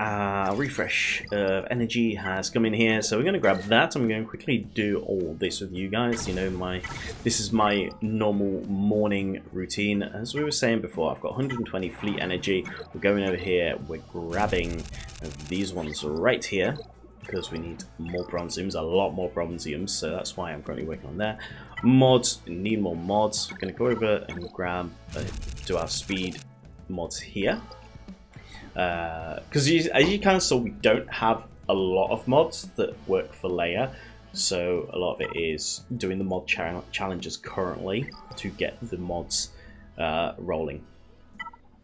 refresh of energy has come in here, so we're going to grab that. I'm going to quickly do all this with you guys. You know, this is my normal morning routine. As we were saying before, I've got 120 fleet energy. We're going over here, we're grabbing these ones right here, because we need more Bronziums, a lot more Bronziums, so that's why I'm currently working on there. Mods, need more mods. We're going to go over and grab, do our speed mods here. Because as you kind of saw, we don't have a lot of mods that work for Leia, so a lot of it is doing the mod challenges currently to get the mods rolling.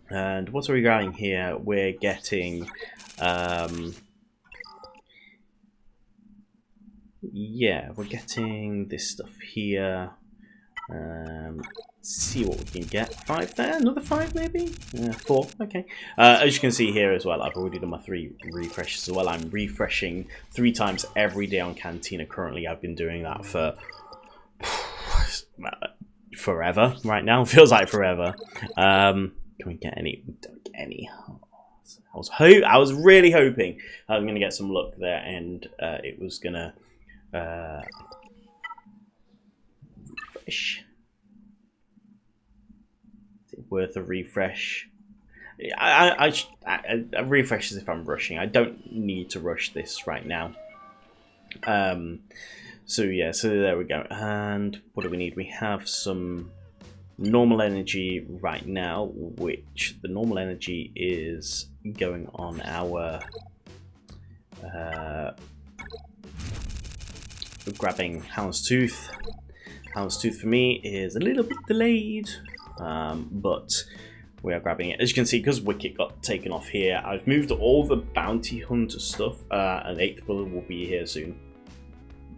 And what are we getting here? We're getting yeah, we're getting this stuff here. See what we can get. 5 there, another 5 maybe? 4, okay. As you can see here as well, I've already done my 3 refreshes as well. I'm refreshing 3 times every day on Cantina currently. I've been doing that for forever right now. Feels like forever. Can we get any? We don't get any. I was really hoping I was going to get some luck there, and it was going to refresh. Is it worth a refresh? I refresh as if I'm rushing. I don't need to rush this right now. So yeah, so there we go. And what do we need? We have some normal energy right now, which the normal energy is going on our grabbing Houndstooth. Houndstooth for me is a little bit delayed, but we are grabbing it. As you can see, because Wicket got taken off here, I've moved all the bounty hunter stuff, and 8th Bullet will be here soon.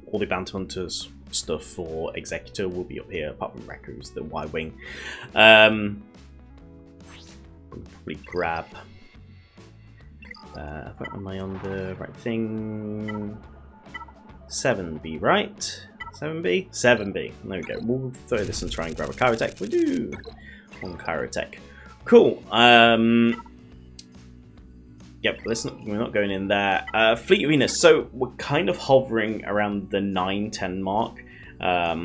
All the bounty hunters stuff for Executor will be up here, apart from Reku's, the Y-Wing. We'll probably grab... am I on the right thing? 7B, right? 7B? 7B. There we go. We'll throw this and try and grab a Kyrotech. We do! One Kyrotech. Cool. Yep, we're not going in there. Fleet of Venus. So we're kind of hovering around the 9-10 mark. I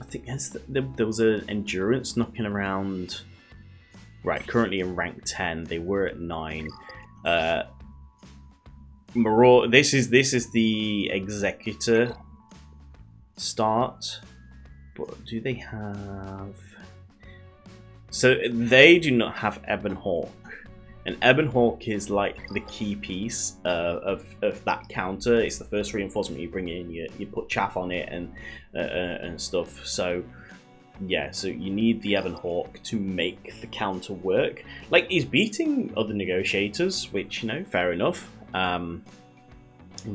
think there was an endurance knocking around. Right, currently in rank 10. They were at 9. This is the Executor start. But do they have? So they do not have Ebon Hawk. And Ebon Hawk is like the key piece of that counter. It's the first reinforcement you bring in. You put chaff on it and stuff. So yeah, so you need the Ebon Hawk to make the counter work. Like, he's beating other negotiators, which, you know, fair enough.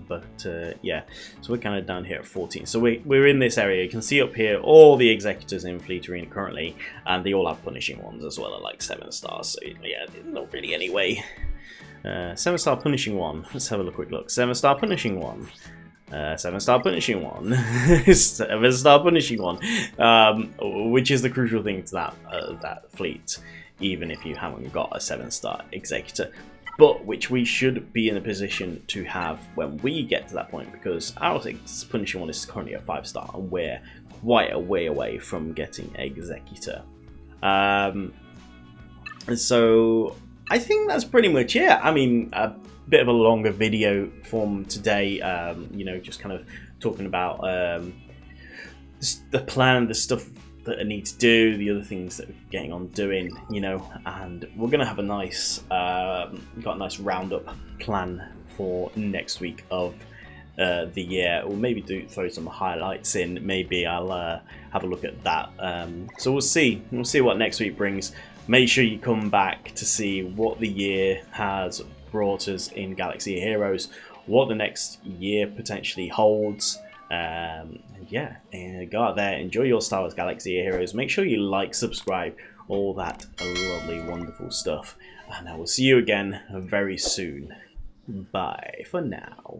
But yeah, so we're kind of down here at 14. So we're in this area. You can see up here all the Executors in Fleet Arena currently, and they all have punishing ones as well, at like 7 stars. So yeah, there's not really any way. 7-star punishing one. Let's have a quick look. 7-star punishing one. 7-star punishing one. 7-star punishing one. Which is the crucial thing to that fleet, even if you haven't got a 7-star Executor. But which we should be in a position to have when we get to that point, because our punishing one is currently a 5-star, and we're quite a way away from getting Executor. And so I think that's pretty much it. I mean, a bit of a longer video form today, you know, just kind of talking about the plan, the stuff that I need to do, the other things that we're getting on doing, you know, and we're gonna have a nice got a nice roundup plan for next week of the year. Or maybe throw some highlights in. Maybe I'll have a look at that. So we'll see what next week brings. Make sure you come back to see what the year has brought us in Galaxy of Heroes, what the next year potentially holds. Yeah, and go out there, enjoy your Star Wars Galaxy of Heroes. Make sure you like, subscribe, all that lovely, wonderful stuff. And I will see you again very soon. Bye for now.